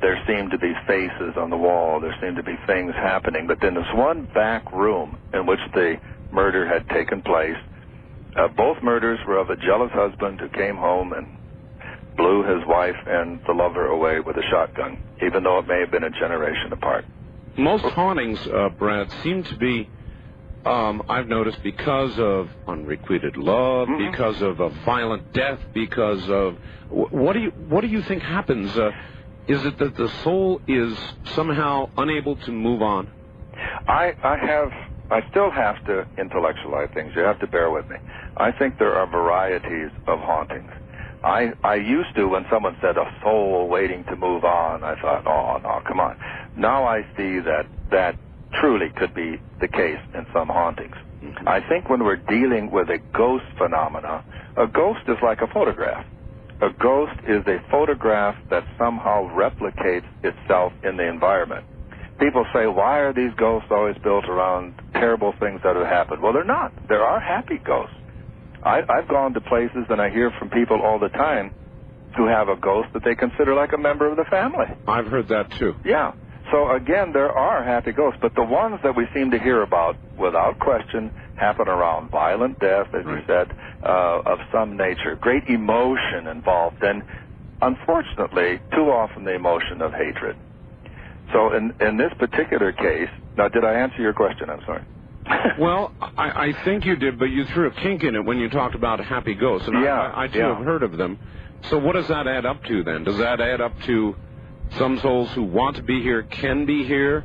[SPEAKER 5] There seemed to be faces on the wall. There seemed to be things happening. But then this one back room in which the murder had taken place, both murders were of a jealous husband who came home and blew his wife and the lover away with a shotgun, even though it may have been a generation apart.
[SPEAKER 1] Most hauntings, Brad, seem to be, I've noticed, because of unrequited love, because of a violent death, because of... What do you think happens? Is it that the soul is somehow unable to move on?
[SPEAKER 5] I still have to intellectualize things. You have to bear with me. I think there are varieties of hauntings. I used to, when someone said a soul waiting to move on, I thought, oh, no, come on. Now I see that truly could be the case in some hauntings. I think when we're dealing with a ghost phenomena, a ghost is like a photograph. A ghost is a photograph that somehow replicates itself in the environment. People say, why are these ghosts always built around terrible things that have happened? Well, they're not. There are happy ghosts. I've gone to places and I hear from people all the time who have a ghost that they consider like a member of the family.
[SPEAKER 1] I've heard that too.
[SPEAKER 5] Yeah. So again, there are happy ghosts, but the ones that we seem to hear about, without question, happen around violent death, as you said, of some nature, great emotion involved, and unfortunately, too often the emotion of hatred. So in this particular case, now did I answer your question? I'm sorry.
[SPEAKER 1] Well, I think you did, but you threw a kink in it when you talked about happy ghosts, and I too have heard of them. So what does that add up to then? Does that add up to some souls who want to be here can be here?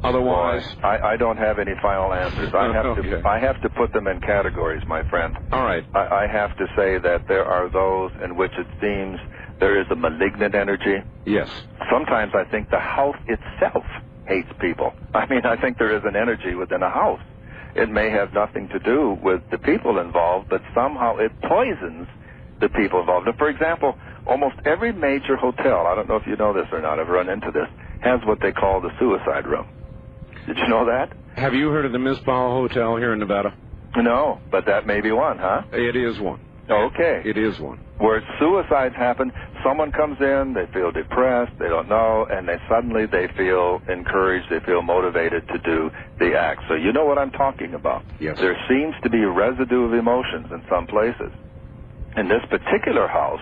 [SPEAKER 1] Otherwise,
[SPEAKER 5] I don't have any final answers. I have to put them in categories, my friend.
[SPEAKER 1] All right.
[SPEAKER 5] I have to say that there are those in which it seems there is a malignant energy.
[SPEAKER 1] Yes.
[SPEAKER 5] Sometimes I think the house itself hates people. I mean, I think there is an energy within a house. It may have nothing to do with the people involved, but somehow it poisons the people involved. For example, almost every major hotel, I don't know if you know this or not, I've run into this, has what they call the suicide room. Did you know that?
[SPEAKER 1] Have you heard of the Misbah Hotel here in Nevada?
[SPEAKER 5] No, but that may be one, huh?
[SPEAKER 1] It is one.
[SPEAKER 5] Okay.
[SPEAKER 1] It is one.
[SPEAKER 5] Where suicides happen, someone comes in, they feel depressed, they don't know, and suddenly they feel encouraged, they feel motivated to do the act. So you know what I'm talking about.
[SPEAKER 1] Yes.
[SPEAKER 5] There seems to be a residue of emotions in some places. In this particular house,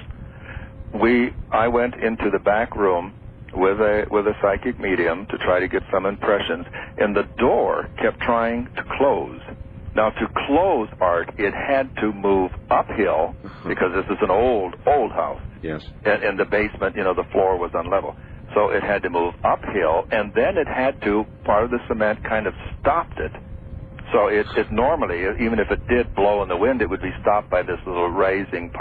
[SPEAKER 5] I went into the back room with a psychic medium to try to get some impressions, and the door kept trying to close. Now, to close, Art, it had to move uphill because this is an old house.
[SPEAKER 1] Yes.
[SPEAKER 5] And in the basement, the floor was unlevel. So it had to move uphill, and then it had to, part of the cement kind of stopped it. So it normally, even if it did blow in the wind, it would be stopped by this little raising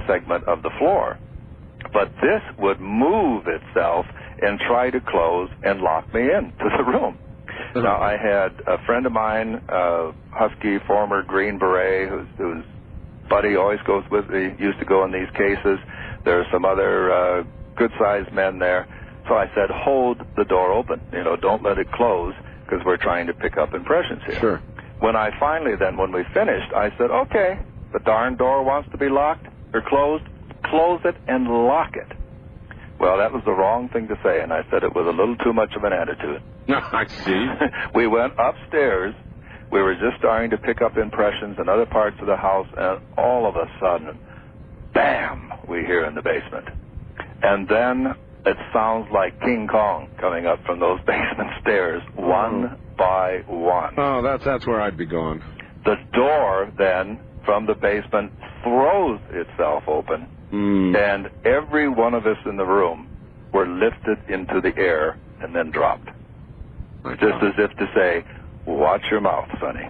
[SPEAKER 5] segment of the floor. But this would move itself and try to close and lock me into the room. Now, I had a friend of mine, Husky, former Green Beret, whose buddy always goes with me, used to go in these cases. There are some other good-sized men there. So I said, hold the door open. Don't let it close, because we're trying to pick up impressions here.
[SPEAKER 1] Sure.
[SPEAKER 5] When we finished, I said, okay, the darn door wants to be locked or closed, close it and lock it. Well, that was the wrong thing to say, and I said it with a little too much of an attitude.
[SPEAKER 1] I see.
[SPEAKER 5] We went upstairs. We were just starting to pick up impressions in other parts of the house, and all of a sudden, bam, we hear in the basement. And then it sounds like King Kong coming up from those basement stairs, one by one.
[SPEAKER 1] Oh, that's where I'd be going.
[SPEAKER 5] The door, then, from the basement throws itself open, and every one of us in the room were lifted into the air and then dropped. Just as if to say, watch your mouth, Sonny.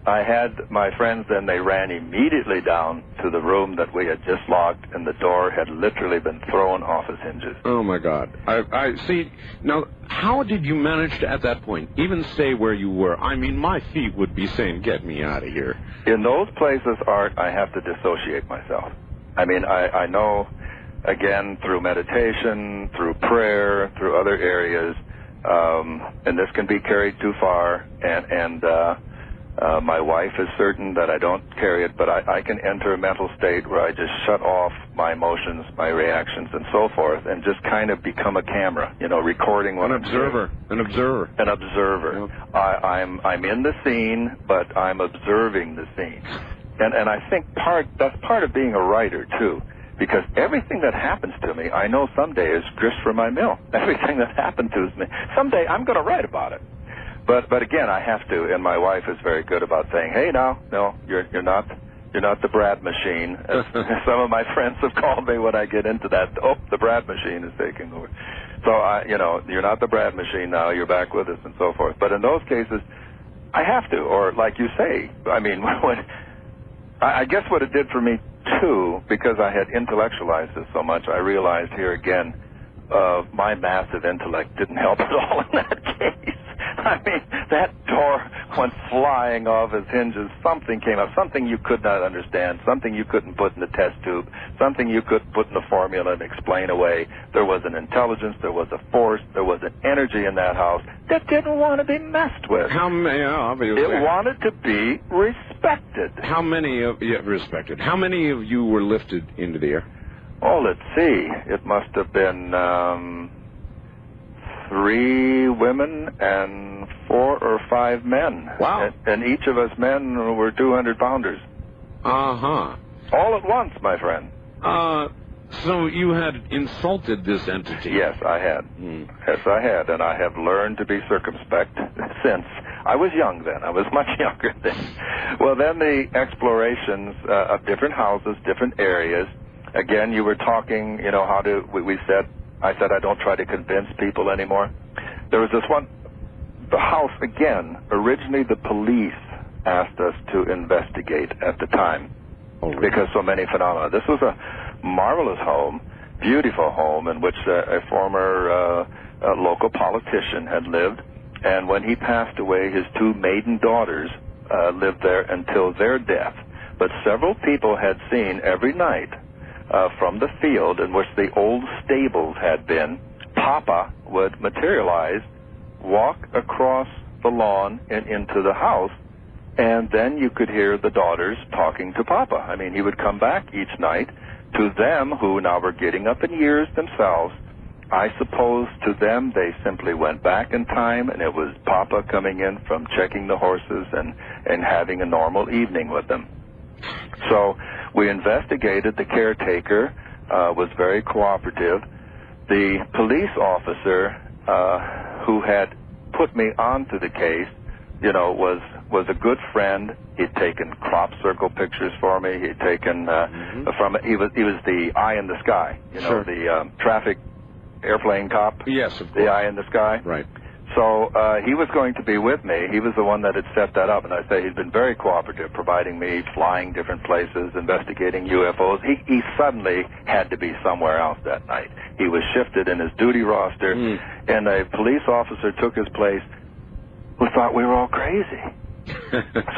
[SPEAKER 5] I had my friends then, they ran immediately down to the room that we had just locked, and the door had literally been thrown off its hinges.
[SPEAKER 1] Oh, my God. I see. Now, how did you manage to, at that point, even stay where you were? I mean, my feet would be saying, get me out of here.
[SPEAKER 5] In those places, Art, I have to dissociate myself. I mean, I know, again, through meditation, through prayer, through other areas, and this can be carried too far, and my wife is certain that I don't carry it, but I can enter a mental state where I just shut off my emotions, my reactions, and so forth, and just kind of become a camera, recording what I'm doing.
[SPEAKER 1] An observer.
[SPEAKER 5] Yep. I'm in the scene, but I'm observing the scene. And I think that's part of being a writer, too. Because everything that happens to me, I know someday is grist for my mill. Everything that happened to me, someday I'm going to write about it. But again, I have to, and my wife is very good about saying, "Hey, no, you're not the Brad machine." As some of my friends have called me when I get into that. Oh, the Brad machine is taking over. So you're not the Brad machine now. You're back with us, and so forth. But in those cases, I have to, or like you say, I mean, I guess what it did for me too, because I had intellectualized this so much, I realized here again, my massive intellect didn't help at all in that case. I mean, that door went flying off its hinges. Something came up, something you could not understand, something you couldn't put in the test tube, something you couldn't put in the formula and explain away. There was an intelligence, there was a force, there was an energy in that house that didn't want to be messed with.
[SPEAKER 1] Obviously.
[SPEAKER 5] It wanted to be respected.
[SPEAKER 1] How many of respected? How many of you were lifted into the air?
[SPEAKER 5] Oh, let's see. It must have been 3 women and 4 or 5 men.
[SPEAKER 1] Wow.
[SPEAKER 5] And each of us men were 200-pounders.
[SPEAKER 1] Uh-huh.
[SPEAKER 5] All at once, my friend.
[SPEAKER 1] So you had insulted this entity?
[SPEAKER 5] Yes, I had. Yes, I had. And I have learned to be circumspect since. I was young then. I was much younger then. Well, then the explorations of different houses, different areas. Again, you were talking, how to, I said I don't try to convince people anymore. There was this one, the house, again, originally the police asked us to investigate at the time because so many phenomena. This was a marvelous home, beautiful home in which a former local politician had lived, and when he passed away, his 2 maiden daughters lived there until their death. But several people had seen every night from the field in which the old stables had been, Papa would materialize, walk across the lawn and into the house, and then you could hear the daughters talking to Papa. I mean, he would come back each night. To them, who now were getting up in years themselves, I suppose to them they simply went back in time, and it was Papa coming in from checking the horses and having a normal evening with them. So we investigated. The caretaker was very cooperative. The police officer who had put me onto the case, was a good friend. He'd taken crop circle pictures for me. He'd taken he was the eye in the sky,
[SPEAKER 1] Sure.
[SPEAKER 5] the traffic airplane cop.
[SPEAKER 1] Yes, of course.
[SPEAKER 5] The eye in the sky.
[SPEAKER 1] Right.
[SPEAKER 5] So he was going to be with me. He was the one that had set that up, and I say he's been very cooperative, providing me flying different places, investigating UFOs. He suddenly had to be somewhere else that night. He was shifted in his duty roster, and a police officer took his place who thought we were all crazy.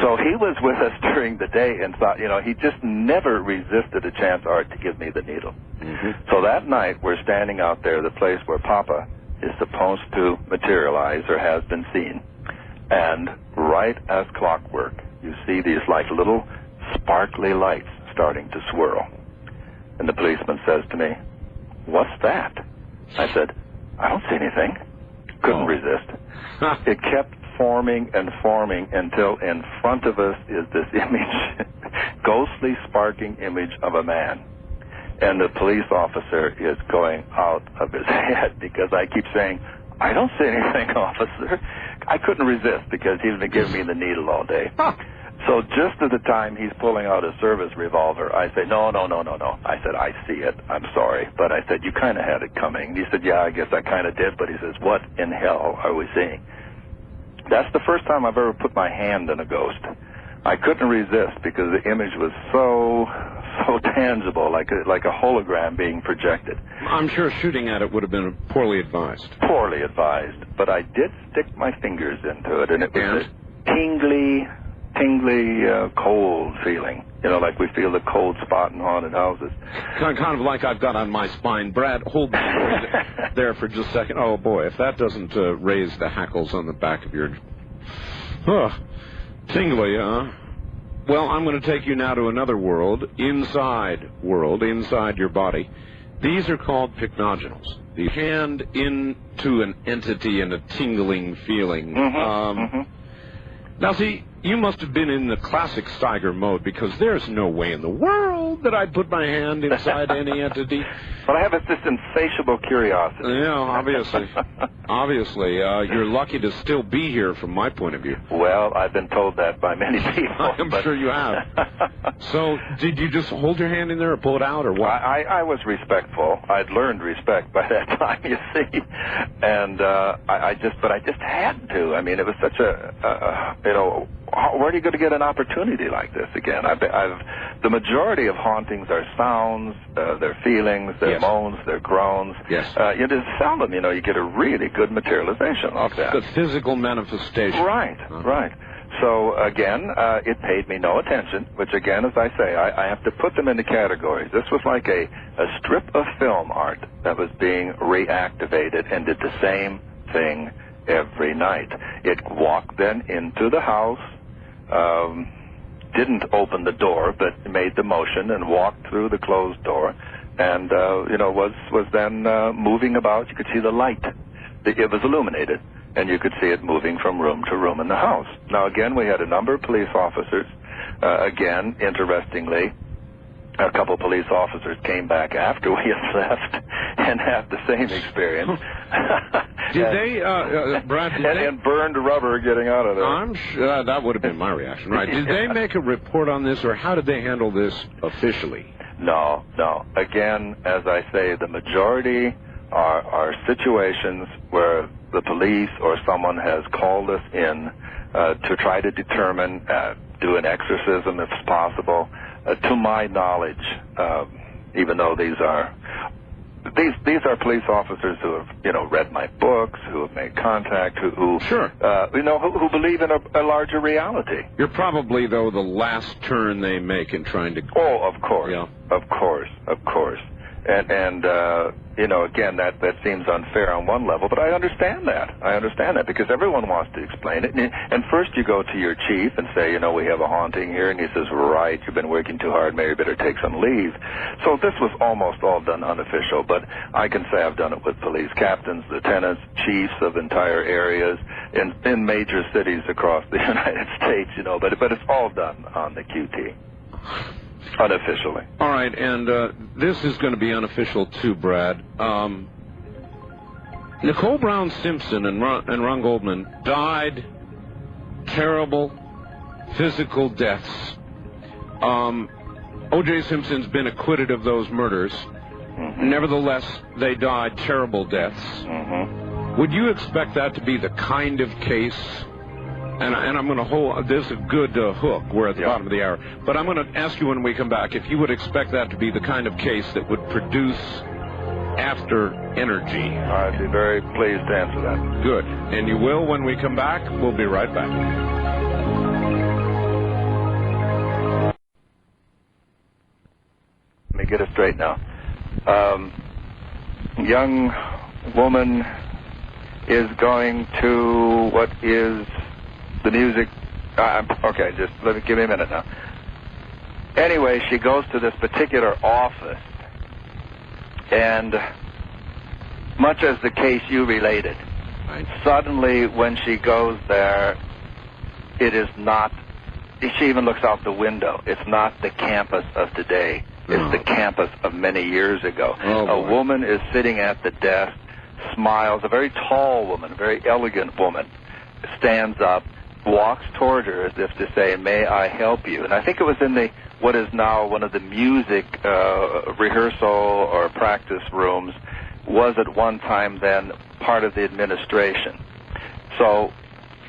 [SPEAKER 5] So he was with us during the day and thought, he just never resisted a chance, Art, to give me the needle. So that night, we're standing out there, the place where Papa is supposed to materialize or has been seen. And right as clockwork, you see these like little sparkly lights starting to swirl. And the policeman says to me, "What's that?" I said, "I don't see anything." Couldn't resist. It kept forming and forming until in front of us is this image, ghostly, sparking image of a man. And the police officer is going out of his head because I keep saying, "I don't see anything, officer." I couldn't resist because he's been giving me the needle all day. So just at the time he's pulling out a service revolver, I say, no. I said, "I see it. I'm sorry." But I said, "You kind of had it coming." He said, "Yeah, I guess I kind of did." But he says, "What in hell are we seeing?" That's the first time I've ever put my hand in a ghost. I couldn't resist because the image was so tangible, like a hologram being projected.
[SPEAKER 1] I'm sure shooting at it would have been poorly advised.
[SPEAKER 5] Poorly advised, but I did stick my fingers into it, and it was a tingly, cold feeling. Like we feel the cold spot in haunted houses.
[SPEAKER 1] Kind of like I've got on my spine. Brad, hold there for just a second. Oh, boy, if that doesn't raise the hackles on the back of your... tingly, huh? Well, I'm going to take you now to another world, inside your body. These are called pycnogenals. The hand into an entity and a tingling feeling. Now, see, you must have been in the classic Steiger mode because there's no way in the world that I'd put my hand inside any entity.
[SPEAKER 5] But I have this insatiable curiosity.
[SPEAKER 1] Yeah, obviously. You're lucky to still be here from my point of view.
[SPEAKER 5] Well, I've been told that by many people.
[SPEAKER 1] I'm sure you have. So, did you just hold your hand in there or pull it out or what?
[SPEAKER 5] I was respectful. I'd learned respect by that time, you see. And I just had to. I mean, it was such a where are you going to get an opportunity like this again? The majority of hauntings are sounds, their feelings, their moans, their groans.
[SPEAKER 1] Yes.
[SPEAKER 5] It is seldom, you get a really good materialization of that.
[SPEAKER 1] The physical manifestation.
[SPEAKER 5] Right, right. So, again, it paid me no attention, which, again, as I say, I have to put them into categories. This was like a strip of film art that was being reactivated and did the same thing every night. It walked then into the house, didn't open the door, but made the motion and walked through the closed door, and, was then moving about. You could see the light. It was illuminated, and you could see it moving from room to room in the house. Now, again, we had a number of police officers. Again, interestingly, a couple police officers came back after we had left and had the same experience.
[SPEAKER 1] Did they, Brad,
[SPEAKER 5] and burned rubber getting out of there.
[SPEAKER 1] I'm sure that would have been my reaction, right? Did they make a report on this, or how did they handle this officially?
[SPEAKER 5] No. Again, as I say, the majority are situations where the police or someone has called us in to try to determine, do an exorcism if possible. To my knowledge, even though these are police officers who have read my books, who have made contact, who believe in a larger reality.
[SPEAKER 1] You're probably, though, the last turn they make in trying to.
[SPEAKER 5] Oh, of course,
[SPEAKER 1] yeah.
[SPEAKER 5] of course. And again, that seems unfair on one level, but I understand that because everyone wants to explain it. And first you go to your chief and say, we have a haunting here, and he says, right, you've been working too hard, maybe you better take some leave. So this was almost all done unofficial, but I can say I've done it with police captains, lieutenants, chiefs of entire areas in major cities across the United States, but it's all done on the QT. Unofficially.
[SPEAKER 1] All right, and this is going to be unofficial too, Brad. Nicole Brown Simpson and Ron Goldman died terrible physical deaths. O.J. Simpson's been acquitted of those murders. Mm-hmm. Nevertheless, they died terrible deaths. Mm-hmm. Would you expect that to be the kind of case? And I'm going to hold this a good hook. We're at the bottom of the hour. But I'm going to ask you when we come back if you would expect that to be the kind of case that would produce after energy.
[SPEAKER 5] I'd be very pleased to answer that.
[SPEAKER 1] Good. And you will when we come back. We'll be right back.
[SPEAKER 5] Let me get it straight now. Young woman is going to what is the music. Okay, just give me a minute now. Anyway, she goes to this particular office, and much as the case you related, suddenly when she goes there, it is not. She even looks out the window. It's not the campus of today. It's the campus of many years ago. A woman is sitting at the desk, smiles. A very tall woman, a very elegant woman, stands up, walks toward her as if to say, "May I help you?" And I think it was in what is now one of the music rehearsal or practice rooms, was at one time then part of the administration. So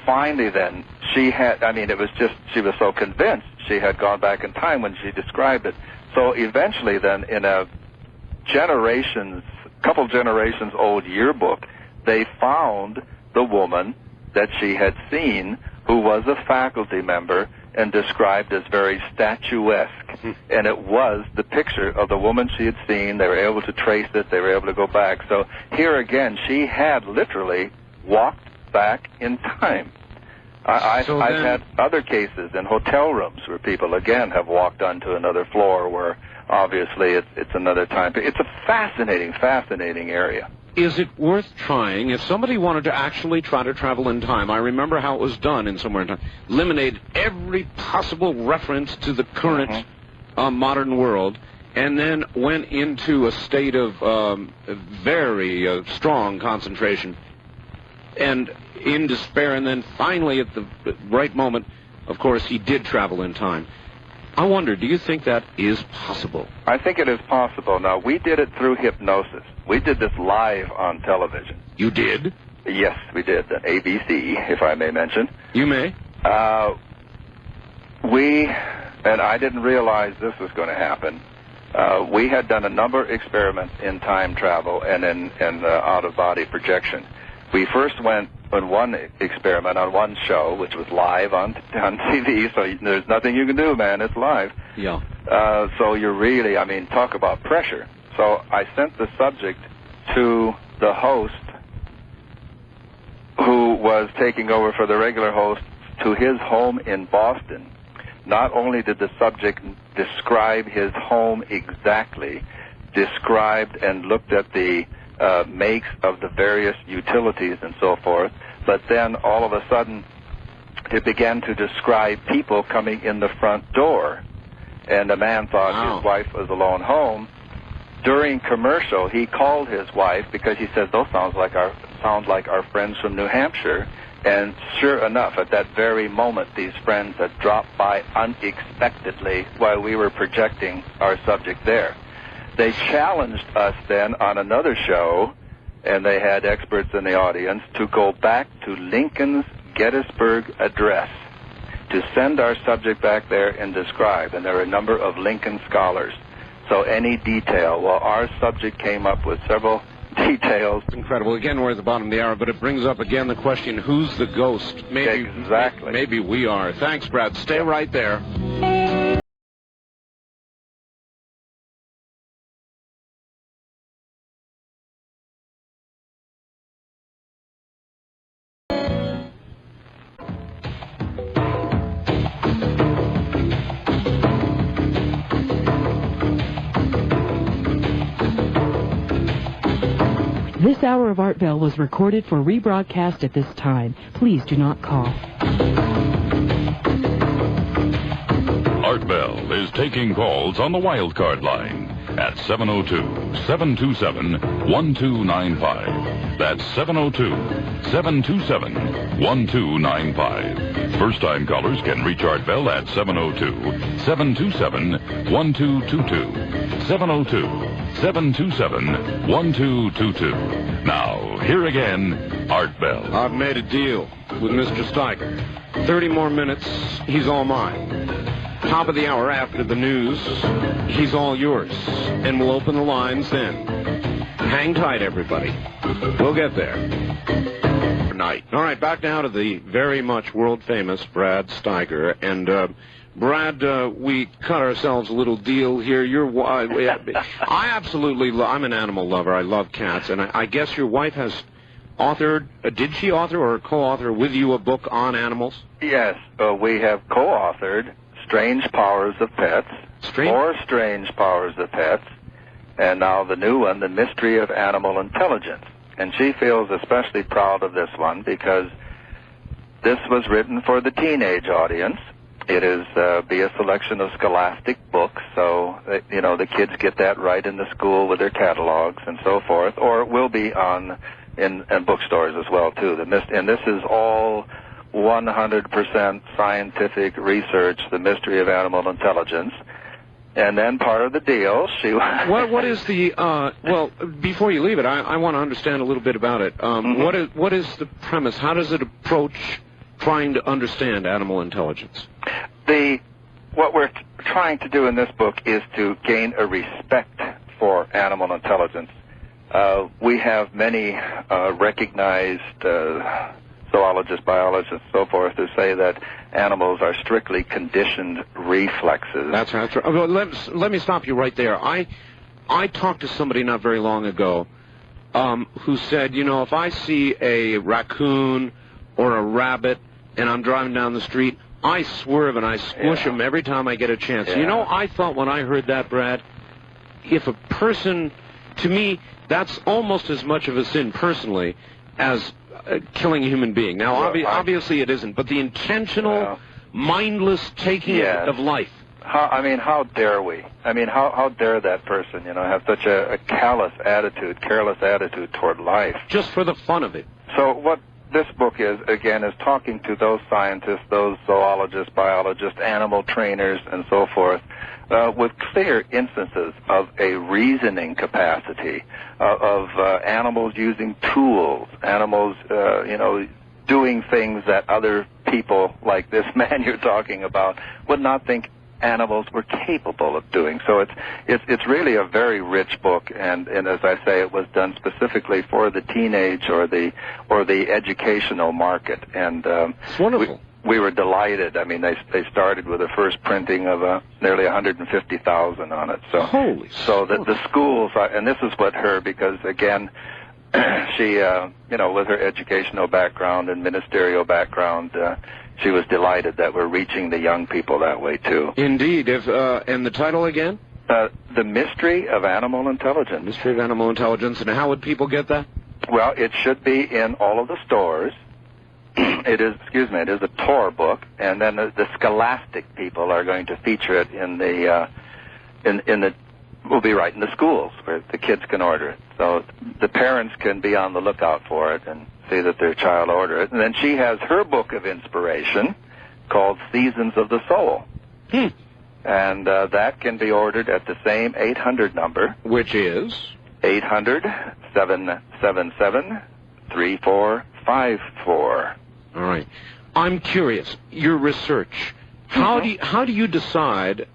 [SPEAKER 5] finally then, she was so convinced she had gone back in time when she described it. So eventually then, in a couple generations old yearbook, they found the woman that she had seen, who was a faculty member and described as very statuesque. And it was the picture of the woman she had seen. They were able to trace it. They were able to go back. So here again, she had literally walked back in time. I've had other cases in hotel rooms where people, again, have walked onto another floor where obviously it's another time. It's a fascinating area.
[SPEAKER 1] Is it worth trying? If somebody wanted to actually try to travel in time, I remember how it was done in Somewhere in Time. Eliminated every possible reference to the current modern world, and then went into a state of very strong concentration and in despair, and then finally at the right moment, of course, he did travel in time. I wonder, do you think that is possible?
[SPEAKER 5] I think it is possible. Now, we did it through hypnosis. We did this live on television.
[SPEAKER 1] You did?
[SPEAKER 5] Yes, we did. ABC, if I may mention.
[SPEAKER 1] You may.
[SPEAKER 5] and I didn't realize this was going to happen. We had done a number of experiments in time travel and in out-of-body projection. We first went on one experiment on one show, which was live on TV, so there's nothing you can do, man. It's live.
[SPEAKER 1] Yeah.
[SPEAKER 5] So you're really, talk about pressure. So I sent the subject to the host who was taking over for the regular host to his home in Boston. Not only did the subject describe his home exactly, described and looked at the makes of the various utilities and so forth, but then all of a sudden it began to describe people coming in the front door. And the man thought his wife was alone home. During commercial, he called his wife because he said, those sound like our friends from New Hampshire. And sure enough, at that very moment, these friends had dropped by unexpectedly while we were projecting our subject there. They challenged us then on another show, and they had experts in the audience, to go back to Lincoln's Gettysburg Address, to send our subject back there and describe. And there were a number of Lincoln scholars. So any detail, well, our subject came up with several details.
[SPEAKER 1] Incredible. Again, we're at the bottom of the hour, but it brings up again the question, who's the ghost?
[SPEAKER 5] Exactly.
[SPEAKER 1] Maybe we are. Thanks, Brad. Stay right there.
[SPEAKER 6] This hour of Art Bell was recorded for rebroadcast at this time. Please do not call.
[SPEAKER 7] Art Bell is taking calls on the wildcard line at 702-727-1295. That's 702-727-1295. First-time callers can reach Art Bell at 702-727-1222. 702-727-1222. Now, here again, Art Bell.
[SPEAKER 1] I've made a deal with Mr. Steiger. 30 more minutes, he's all mine. Top of the hour after the news, he's all yours. And we'll open the lines then. Hang tight, everybody. We'll get there. Night. All right, back now to the very much world-famous Brad Steiger. And, Brad, we cut ourselves a little deal here. I absolutely I'm an animal lover. I love cats. And I guess your wife has authored, did she author or co-author with you a book on animals?
[SPEAKER 5] Yes, we have co-authored Strange Powers of Pets, More Strange Powers of Pets, and now the new one, The Mystery of Animal Intelligence. And she feels especially proud of this one because this was written for the teenage audience. It is be a selection of scholastic books, so the kids get that right in the school with their catalogs and so forth, or it will be in bookstores as well too. And this is all 100% scientific research, The Mystery of Animal Intelligence. And then part of the deal,
[SPEAKER 1] what is the, well, before you leave it, I want to understand a little bit about it. What is the premise? How does it approach trying to understand animal intelligence?
[SPEAKER 5] What we're trying to do in this book is to gain a respect for animal intelligence. We have many recognized zoologists, biologists, so forth, who say that animals are strictly conditioned reflexes.
[SPEAKER 1] That's right. Well, let me stop you right there. I talked to somebody not very long ago who said, if I see a raccoon or a rabbit and I'm driving down the street, I swerve and I squish them every time I get a chance.
[SPEAKER 5] Yeah.
[SPEAKER 1] I thought when I heard that, Brad, if a person, to me, that's almost as much of a sin personally as killing a human being. Now, obviously it isn't, but the intentional, mindless taking of life.
[SPEAKER 5] How dare we? How dare that person, have such a careless attitude toward life?
[SPEAKER 1] Just for the fun of it.
[SPEAKER 5] So what this book is talking to those scientists, those zoologists, biologists, animal trainers, and so forth, with clear instances of a reasoning capacity, of animals using tools, animals, doing things that other people, like this man you're talking about, would not think animals were capable of doing. So it's really a very rich book, and as I say, it was done specifically for the teenage or the educational market. And
[SPEAKER 1] it's wonderful.
[SPEAKER 5] We were delighted. I mean, they started with the first printing of nearly 150,000 on it. So
[SPEAKER 1] holy.
[SPEAKER 5] So the schools, and this is what because again, she with her educational background and ministerial background. She was delighted that we're reaching the young people that way, too.
[SPEAKER 1] Indeed. And the title again?
[SPEAKER 5] The Mystery of Animal Intelligence.
[SPEAKER 1] Mystery of Animal Intelligence. And how would people get that?
[SPEAKER 5] Well, it should be in all of the stores. It is a Tor book, and then the scholastic people are going to feature it in the will be right in the schools where the kids can order it. So the parents can be on the lookout for it and see that their child order it. And then she has her book of inspiration called Seasons of the Soul. And that can be ordered at the same 800 number.
[SPEAKER 1] Which is?
[SPEAKER 5] 800-777-3454.
[SPEAKER 1] All right. I'm curious, your research, how do you decide,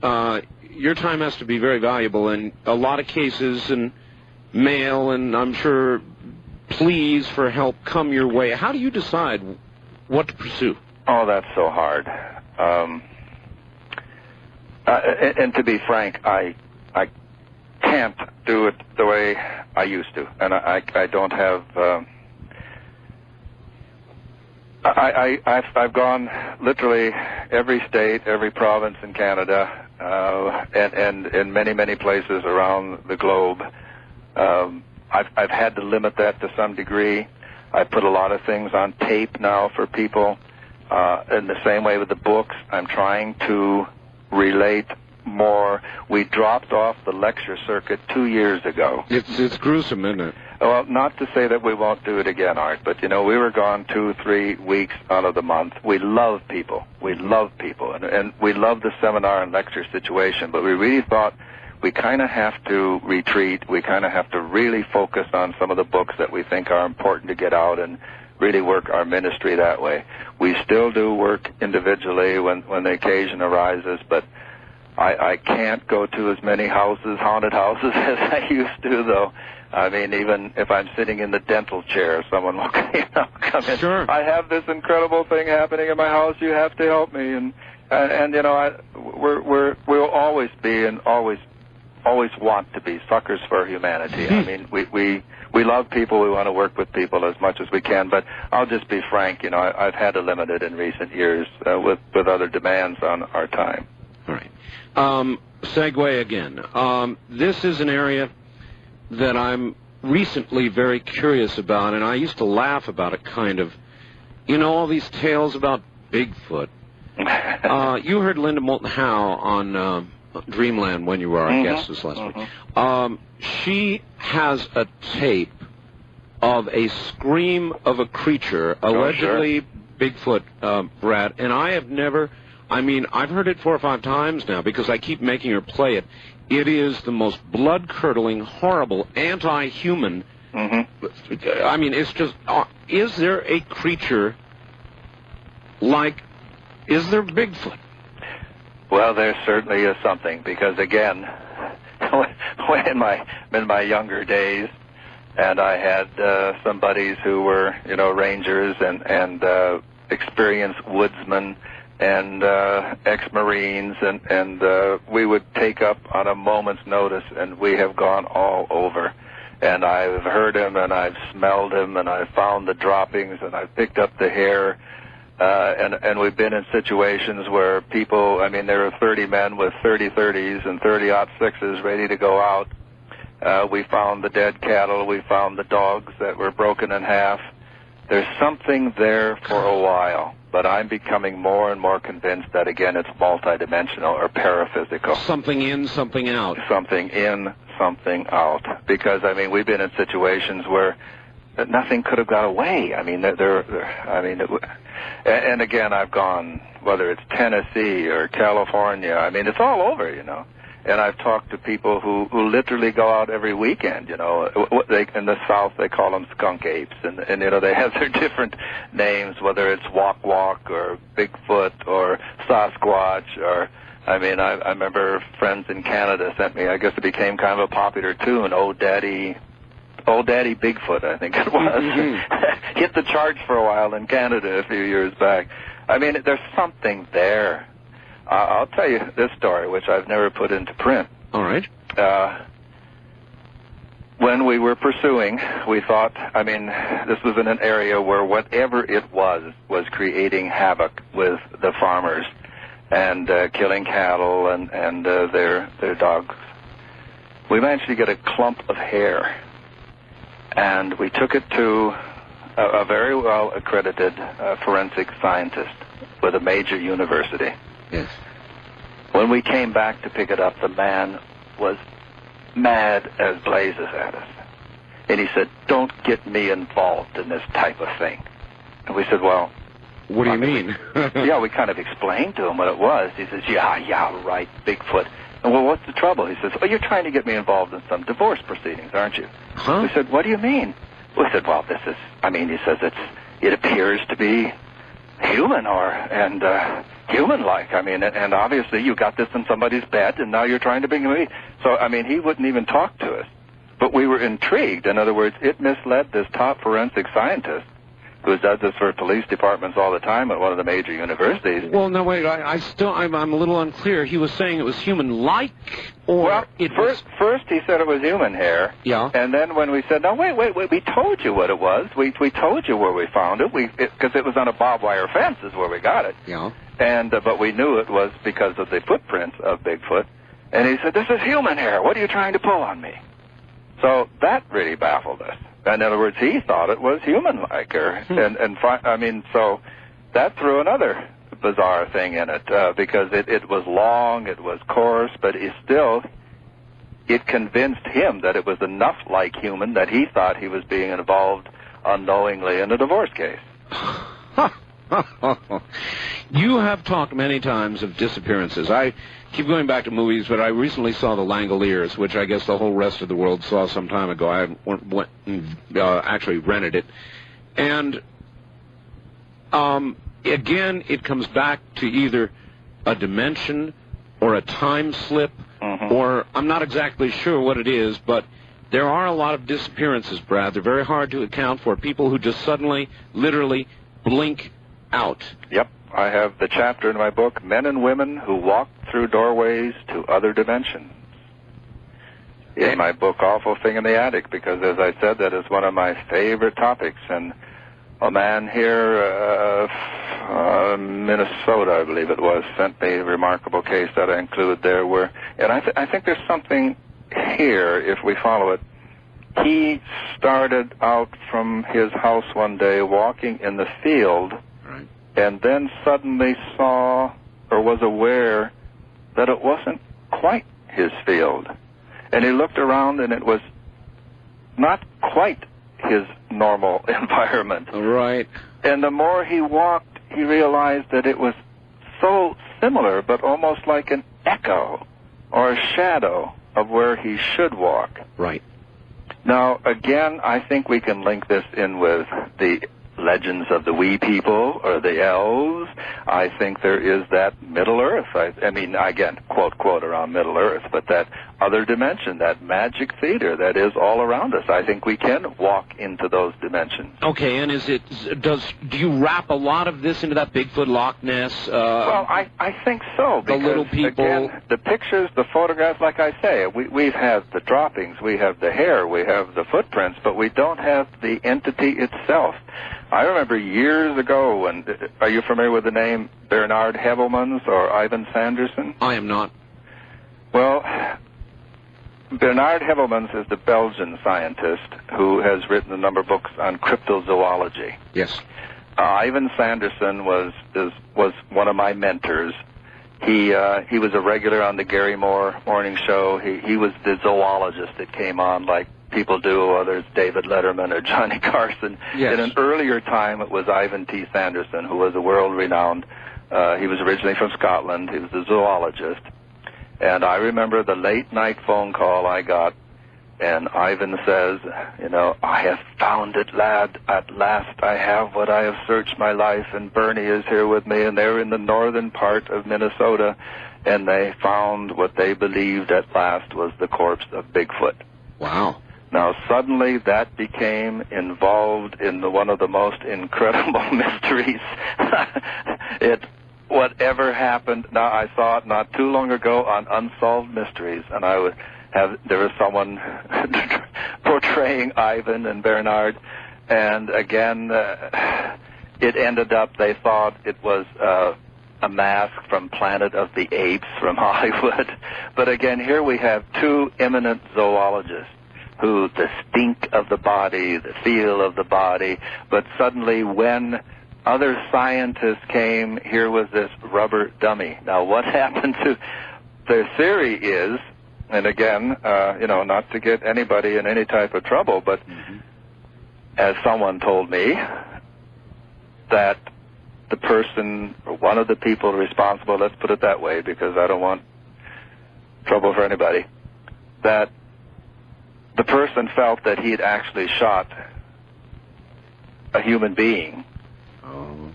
[SPEAKER 1] your time has to be very valuable in a lot of cases, and mail, and I'm sure pleas for help come your way. How do you decide what to pursue?
[SPEAKER 5] Oh, that's so hard. And to be frank, I can't do it the way I used to, and I don't have. I've gone literally every state, every province in Canada, and in many places around the globe. I've had to limit that to some degree. I put a lot of things on tape now for people. In the same way with the books, I'm trying to relate more. We dropped off the lecture circuit 2 years ago.
[SPEAKER 1] It's gruesome, isn't it?
[SPEAKER 5] Well, not to say that we won't do it again, Art, but, we were gone 2-3 weeks out of the month. We love people. And we love the seminar and lecture situation, but we really thought we kind of have to retreat. We kind of have to really focus on some of the books that we think are important to get out and really work our ministry that way. We still do work individually when the occasion arises, but I can't go to as many haunted houses, as I used to, though. I mean, even if I'm sitting in the dental chair, someone will come in.
[SPEAKER 1] Sure.
[SPEAKER 5] I have this incredible thing happening in my house. You have to help me. And we'll always be and always want to be suckers for humanity. I mean, we love people. We want to work with people as much as we can. But I'll just be frank. I've had to limit it in recent years with other demands on our time.
[SPEAKER 1] All right. Segue again. This is an area that I'm recently very curious about, and I used to laugh about it kind of. All these tales about Bigfoot. You heard Linda Moulton Howe on Dreamland when you were our guest this last week. She has a tape of a scream of a creature, allegedly Bigfoot, Brad, and I have never... I've heard it 4 or 5 times now because I keep making her play it. It is the most blood-curdling, horrible, anti-human... it's just... is there a creature like... Is there Bigfoot?
[SPEAKER 5] Well, there certainly is something, because, again, when in my younger days, and I had some buddies who were, rangers and experienced woodsmen, and ex-Marines, and we would take up on a moment's notice, and we have gone all over. And I've heard him, and I've smelled him, and I've found the droppings, and I've picked up the hair, and we've been in situations where people, there were 30 men with 30-30s and 30-06s ready to go out. We found the dead cattle, we found the dogs that were broken in half. There's something there for a while. But I'm becoming more and more convinced that, again, it's multidimensional or paraphysical.
[SPEAKER 1] Something in, something out.
[SPEAKER 5] Something in, something out. Because, we've been in situations where nothing could have got away. And again, I've gone, whether it's Tennessee or California, it's all over, And I've talked to people who literally go out every weekend, in the South they call them skunk apes, and they have their different names, whether it's Walk Walk or Bigfoot or Sasquatch or, I remember friends in Canada sent me, I guess it became kind of a popular tune, Old Daddy Bigfoot, I think it was. Mm-hmm. Hit the charts for a while in Canada a few years back. There's something there. I'll tell you this story, which I've never put into print.
[SPEAKER 1] All right.
[SPEAKER 5] When we were pursuing, we thought, this was in an area where whatever it was creating havoc with the farmers and killing cattle and their dogs. We managed to get a clump of hair, and we took it to a very well-accredited forensic scientist with a major university.
[SPEAKER 1] Yes.
[SPEAKER 5] When we came back to pick it up, the man was mad as blazes at us. And he said, "Don't get me involved in this type of thing." And we said, "Well..."
[SPEAKER 1] What do you mean?
[SPEAKER 5] Yeah, we kind of explained to him what it was. He says, yeah, right, Bigfoot. And well, what's the trouble? He says, "Oh, you're trying to get me involved in some divorce proceedings, aren't you?"
[SPEAKER 1] Huh?
[SPEAKER 5] We said, "What do you mean?" We said, "Well, this is..." he says it appears to be human human-like. And obviously you got this in somebody's bed, and now you're trying to bring me. So, he wouldn't even talk to us. But we were intrigued. In other words, it misled this top forensic scientist who does this for police departments all the time at one of the major universities.
[SPEAKER 1] Well, no, wait, I'm a little unclear. He was saying it was human-like, or
[SPEAKER 5] first he said it was human hair.
[SPEAKER 1] Yeah.
[SPEAKER 5] And then when we said, "No, wait, we told you what it was. We told you where we found it. Because it was on a barbed wire fence is where we got it."
[SPEAKER 1] Yeah.
[SPEAKER 5] And but we knew it was because of the footprints of Bigfoot. And he said, "This is human hair. What are you trying to pull on me?" So that really baffled us. In other words, he thought it was human-like, so that threw another bizarre thing in it, because it was long, it was coarse, but it convinced him that it was enough like human that he thought he was being involved unknowingly in a divorce case.
[SPEAKER 1] You have talked many times of disappearances. I keep going back to movies, but I recently saw The Langoliers, which I guess the whole rest of the world saw some time ago. I went and actually rented it. And again, it comes back to either a dimension or a time slip, or I'm not exactly sure what it is, but there are a lot of disappearances, Brad. They're very hard to account for. People who just suddenly, literally, blink out.
[SPEAKER 5] Yep. I have the chapter in my book, Men and Women Who Walk Through Doorways to Other Dimensions. In my book, Awful Thing in the Attic, because as I said, that is one of my favorite topics. And a man here, Minnesota, I believe it was, sent me a remarkable case that I include there and I think there's something here, if we follow it. He started out from his house one day walking in the field, and then suddenly saw or was aware that it wasn't quite his field. And he looked around, and it was not quite his normal environment.
[SPEAKER 1] Right.
[SPEAKER 5] And the more he walked, he realized that it was so similar, but almost like an echo or a shadow of where he should walk.
[SPEAKER 1] Right.
[SPEAKER 5] Now, again, I think we can link this in with the legends of the wee people or the elves. I think there is that Middle Earth. Again, quote, around Middle Earth, but that other dimension, that magic theater that is all around us. I think we can walk into those dimensions.
[SPEAKER 1] Okay, and do you wrap a lot of this into that Bigfoot Loch Ness?
[SPEAKER 5] Well, I think so.
[SPEAKER 1] The little people.
[SPEAKER 5] Again, the pictures, the photographs, like I say, we have the droppings, we have the hair, we have the footprints, but we don't have the entity itself. I remember years ago when, are you familiar with the name Bernard Hevelmans or Ivan Sanderson?
[SPEAKER 1] I am not.
[SPEAKER 5] Well, Bernard Hevelmans is the Belgian scientist who has written a number of books on cryptozoology.
[SPEAKER 1] Yes.
[SPEAKER 5] Ivan Sanderson was one of my mentors. He was a regular on the Gary Moore morning show. He was the zoologist that came on like people do, whether it's David Letterman or Johnny Carson.
[SPEAKER 1] Yes.
[SPEAKER 5] In an earlier time, it was Ivan T. Sanderson, who was a world-renowned, he was originally from Scotland. He was a zoologist. And I remember the late-night phone call I got, and Ivan says, I have found it, lad. At last I have what I have searched my life, and Bernie is here with me, and they're in the northern part of Minnesota, and they found what they believed at last was the corpse of Bigfoot.
[SPEAKER 1] Wow.
[SPEAKER 5] Now, suddenly that became involved in one of the most incredible mysteries. Whatever happened, now I saw it not too long ago on Unsolved Mysteries, and there was someone portraying Ivan and Bernard, and again, it ended up, they thought it was a mask from Planet of the Apes from Hollywood. But again, here we have two eminent zoologists who the stink of the body, the feel of the body, but suddenly when other scientists came, here was this rubber dummy. Now, what happened to their theory is, and again, not to get anybody in any type of trouble, but as someone told me, that the person, or one of the people responsible, let's put it that way because I don't want trouble for anybody, that the person felt that he had actually shot a human being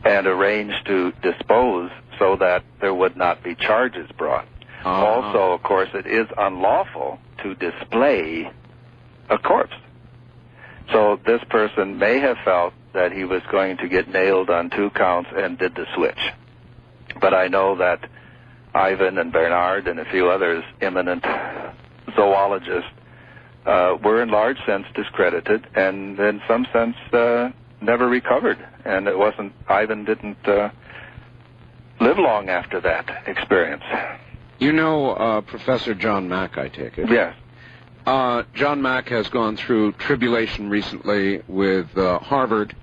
[SPEAKER 5] and arranged to dispose so that there would not be charges brought. Also, of course, it is unlawful to display a corpse. So this person may have felt that he was going to get nailed on 2 counts and did the switch. But I know that Ivan and Bernard and a few others, eminent zoologists, were in large sense discredited and in some sense never recovered. And it wasn't, Ivan didn't live long after that experience.
[SPEAKER 1] You know Professor John Mack, I take it?
[SPEAKER 5] Yes.
[SPEAKER 1] John Mack has gone through tribulation recently with Harvard,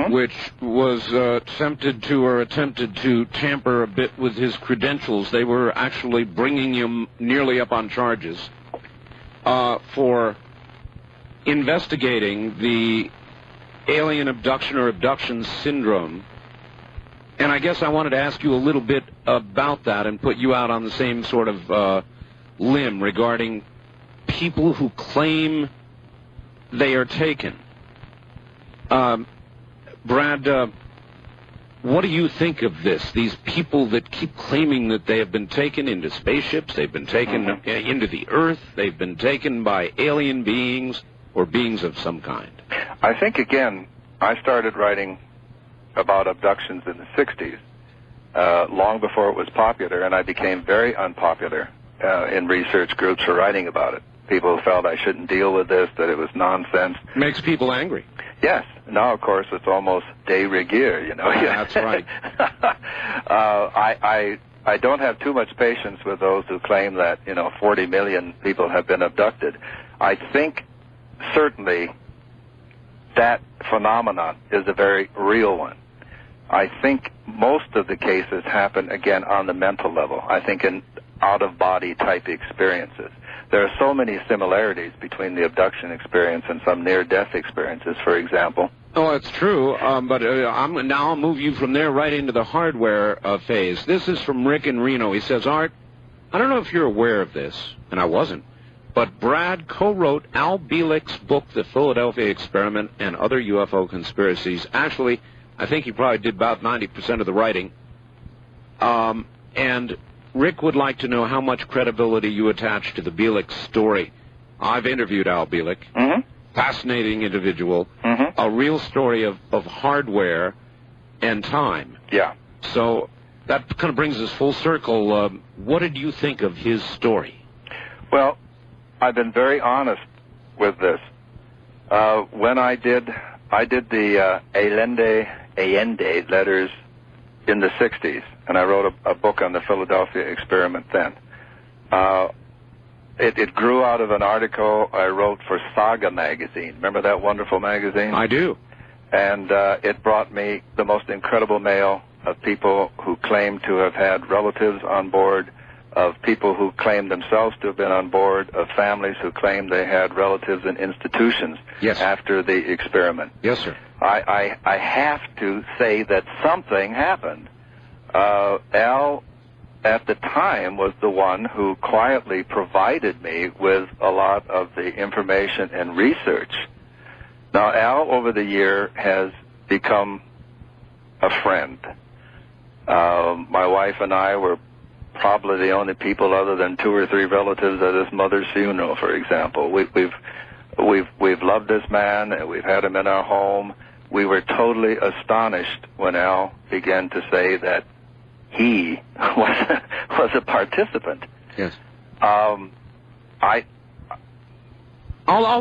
[SPEAKER 1] which was attempted to tamper a bit with his credentials. They were actually bringing him nearly up on charges for investigating the alien abduction or abduction syndrome. And I guess I wanted to ask you a little bit about that and put you out on the same sort of limb regarding people who claim they are taken. Brad, what do you think of this? These people that keep claiming that they have been taken into spaceships, they've been taken into the Earth, they've been taken by alien beings or beings of some kind.
[SPEAKER 5] I think, again, I started writing about abductions in the 60s, long before it was popular, and I became very unpopular in research groups for writing about it. People felt I shouldn't deal with this, that it was nonsense.
[SPEAKER 1] Makes people angry.
[SPEAKER 5] Yes. Now, of course, it's almost de rigueur,
[SPEAKER 1] Yeah, that's right.
[SPEAKER 5] I don't have too much patience with those who claim that, 40 million people have been abducted. I think certainly that phenomenon is a very real one. I think most of the cases happen, again, on the mental level. I think in out-of-body type experiences. There are so many similarities between the abduction experience and some near-death experiences, for example.
[SPEAKER 1] Oh, it's true, but I'll move you from there right into the hardware phase. This is from Rick in Reno. He says, Art, I don't know if you're aware of this, and I wasn't, but Brad co-wrote Al Bielek's book, The Philadelphia Experiment and Other UFO Conspiracies. Actually, I think he probably did about 90% of the writing. And Rick would like to know how much credibility you attach to the Bielek story. I've interviewed Al Bielek. Fascinating individual. A real story of hardware and time.
[SPEAKER 5] Yeah.
[SPEAKER 1] So that kind of brings us full circle. What did you think of his story?
[SPEAKER 5] Well, I've been very honest with this. When I did the Allende letters in the 60s, and I wrote a book on the Philadelphia experiment then. It grew out of an article I wrote for Saga magazine. Remember that wonderful magazine?
[SPEAKER 1] I do.
[SPEAKER 5] And it brought me the most incredible mail of people who claimed to have had relatives on board, of people who claimed themselves to have been on board, of families who claimed they had relatives in institutions after the experiment.
[SPEAKER 1] Yes, sir.
[SPEAKER 5] I have to say that something happened. Al at the time, was the one who quietly provided me with a lot of the information and research. Now, Al, over the year, has become a friend. My wife and I were probably the only people other than 2 or 3 relatives at his mother's funeral, for example. We've loved this man, and we've had him in our home. We were totally astonished when Al began to say that he was a participant.
[SPEAKER 1] Yes. I'll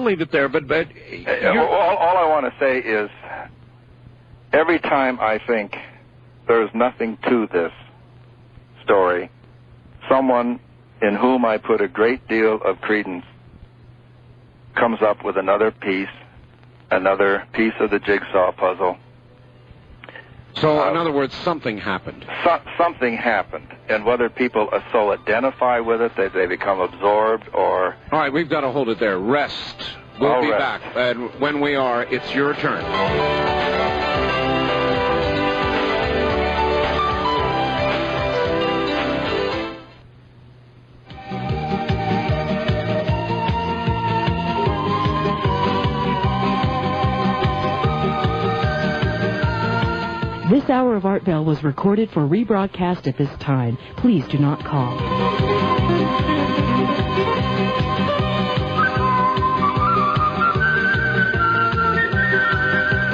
[SPEAKER 1] leave it there, but all
[SPEAKER 5] I want to say is, every time I think there's nothing to this story, someone in whom I put a great deal of credence comes up with another piece of the jigsaw puzzle.
[SPEAKER 1] So, in other words, something happened.
[SPEAKER 5] Something happened, and whether people so identify with it that they become absorbed, or...
[SPEAKER 1] All right, we've got to hold it there. Rest. We'll be back, and when we are, it's your turn.
[SPEAKER 6] This hour of Art Bell was recorded for rebroadcast at this time. Please do not call.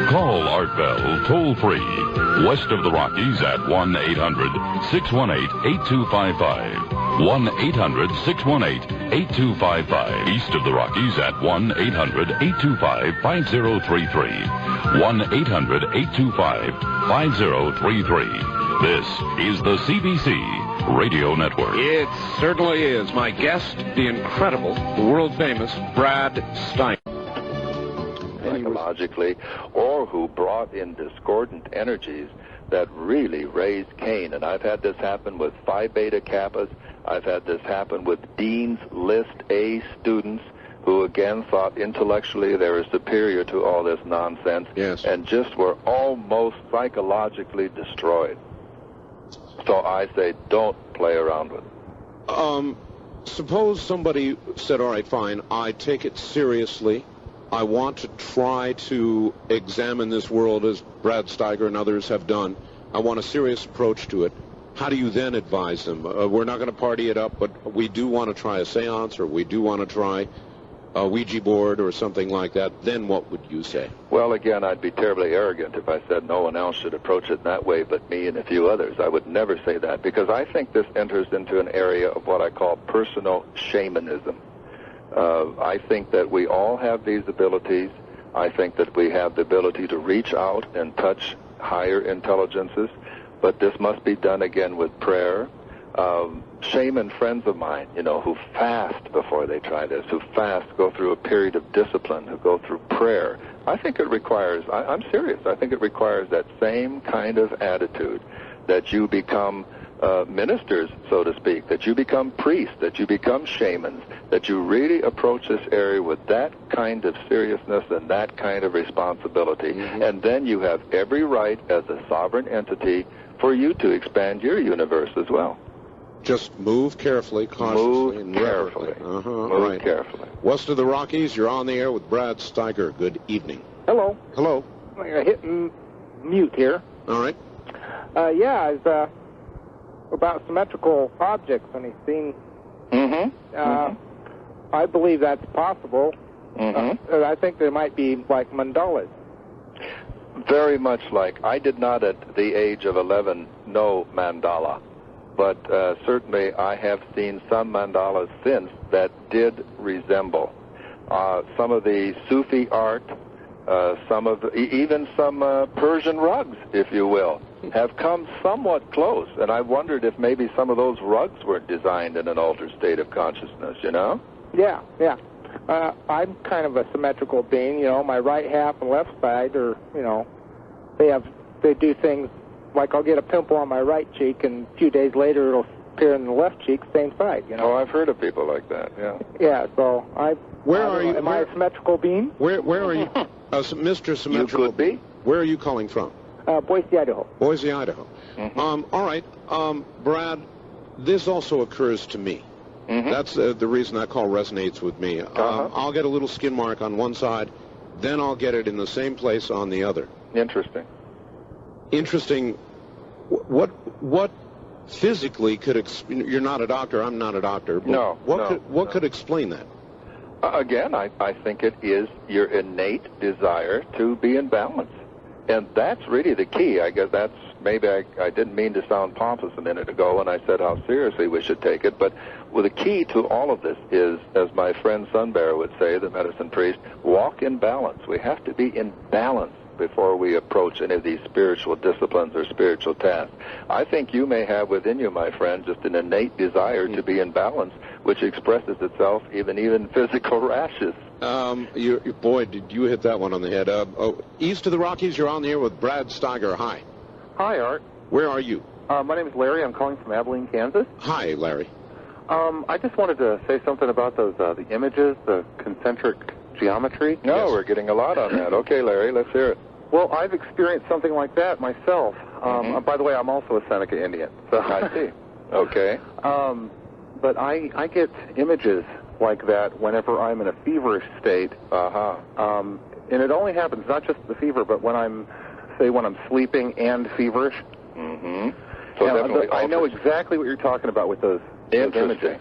[SPEAKER 7] Call Art Bell toll-free. West of the Rockies at 1-800-618-8255. 1-800-618-8255. East of the Rockies at 1-800-825-5033. 1-800-825-5033. This is the CBC Radio Network.
[SPEAKER 1] It certainly is. My guest, the incredible, the world-famous Brad Steiger.
[SPEAKER 5] Psychologically, or who brought in discordant energies that really raised Cain. And I've had this happen with Phi Beta Kappas. I've had this happen with Dean's List A students who, again, thought intellectually they were superior to all this nonsense,
[SPEAKER 1] yes,
[SPEAKER 5] and just were almost psychologically destroyed. So I say, don't play around with it.
[SPEAKER 8] Suppose somebody said, all right, fine, I take it seriously. I want to try to examine this world as Brad Steiger and others have done. I want a serious approach to it. How do you then advise them? We're not going to party it up, but we do want to try a seance, or we do want to try a Ouija board or something like that. Then what would you say?
[SPEAKER 5] Well, again, I'd be terribly arrogant if I said no one else should approach it that way but me and a few others. I would never say that, because I think this enters into an area of what I call personal shamanism. I think that we all have these abilities. I think that we have the ability to reach out and touch higher intelligences, but this must be done again with prayer. Shaman friends of mine, who fast before they try this, who fast, go through a period of discipline, who go through prayer. I think it requires, I'm serious, I think it requires that same kind of attitude, that you become ministers, so to speak, that you become priests, that you become shamans, that you really approach this area with that kind of seriousness and that kind of responsibility. Mm-hmm. And then you have every right as a sovereign entity for you to expand your universe as well.
[SPEAKER 8] Just move carefully, cautiously,
[SPEAKER 5] move carefully. Move carefully.
[SPEAKER 8] West of the Rockies, you're on the air with Brad Steiger. Good evening.
[SPEAKER 9] Hello.
[SPEAKER 8] Hello.
[SPEAKER 9] I'm hitting mute here.
[SPEAKER 8] All right.
[SPEAKER 9] It's about symmetrical objects, and he's seen. I believe that's possible. I think there might be like mandalas.
[SPEAKER 5] Very much like. I did not at the age of 11 know mandala, but certainly I have seen some mandalas since that did resemble some of the Sufi art, even some Persian rugs, if you will, have come somewhat close. And I wondered if maybe some of those rugs were designed in an altered state of consciousness,
[SPEAKER 9] Yeah. I'm kind of a symmetrical being, my right half and left side are, they do things like I'll get a pimple on my right cheek, and a few days later it'll appear in the left cheek, same side,
[SPEAKER 5] Oh, I've heard of people like that, yeah.
[SPEAKER 9] Yeah, so
[SPEAKER 8] Where are you?
[SPEAKER 9] Am I a symmetrical being?
[SPEAKER 8] Where are you? Mr. Symmetrical.
[SPEAKER 5] You could be.
[SPEAKER 8] Where are you calling from?
[SPEAKER 9] Boise, Idaho.
[SPEAKER 8] Boise, Idaho.
[SPEAKER 5] Mm-hmm.
[SPEAKER 8] All right. Brad, this also occurs to me.
[SPEAKER 10] Mm-hmm.
[SPEAKER 8] That's the reason that call resonates with me. I'll get a little skin mark on one side, then I'll get it in the same place on the other.
[SPEAKER 10] Interesting.
[SPEAKER 8] Interesting. What physically could you're not a doctor, I'm not a doctor. But
[SPEAKER 10] No.
[SPEAKER 8] What could explain that?
[SPEAKER 10] Again, I think it is your innate desire to be in balance. And that's really the key. I guess that's, maybe I didn't mean to sound pompous a minute ago when I said how seriously we should take it, but the key to all of this is, as my friend Sunbear would say, the medicine priest, walk in balance. We have to be in balance before we approach any of these spiritual disciplines or spiritual tasks. I think you may have within you, my friend, just an innate desire to be in balance, which expresses itself even in physical rashes.
[SPEAKER 8] Boy, did you hit that one on the head. East of the Rockies, you're on the air with Brad Steiger. Hi.
[SPEAKER 11] Hi, Art.
[SPEAKER 8] Where are you?
[SPEAKER 11] My name is Larry. I'm calling from Abilene, Kansas.
[SPEAKER 8] Hi, Larry.
[SPEAKER 11] I just wanted to say something about those the images, the concentric geometry.
[SPEAKER 10] No, we're getting a lot on that. Okay, Larry, let's hear it.
[SPEAKER 11] Well, I've experienced something like that myself. By the way, I'm also a Seneca Indian. So
[SPEAKER 10] I see. Okay.
[SPEAKER 11] But I get images like that whenever I'm in a feverish state. And it only happens not just the fever, but when I'm sleeping and feverish.
[SPEAKER 10] So definitely
[SPEAKER 11] I know exactly what you're talking about with those images.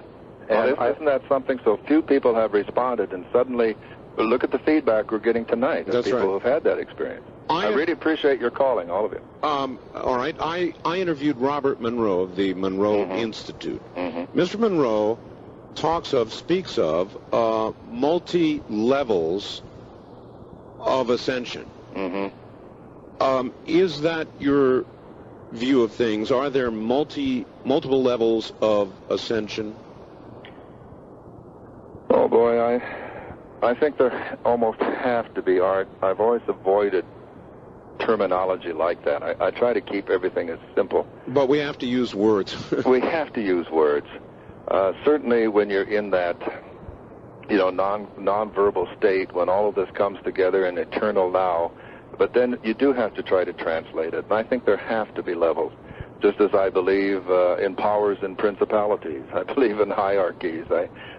[SPEAKER 10] And isn't that something? So few people have responded, and suddenly, look at the feedback we're getting tonight of people who've had that experience. I really appreciate your calling, all of you.
[SPEAKER 8] All right. I interviewed Robert Monroe of the Monroe Institute. Mr. Monroe speaks of multi-levels of ascension. Is that your view of things? Are there multiple levels of ascension?
[SPEAKER 10] Oh, boy, I think there almost have to be, Art. I've always avoided terminology like that. I try to keep everything as simple.
[SPEAKER 8] But we have to use words.
[SPEAKER 10] We have to use words. Certainly when you're in that, non-verbal state, when all of this comes together in eternal now, but then you do have to try to translate it. And I think there have to be levels. Just as I believe in powers and principalities, I believe in hierarchies.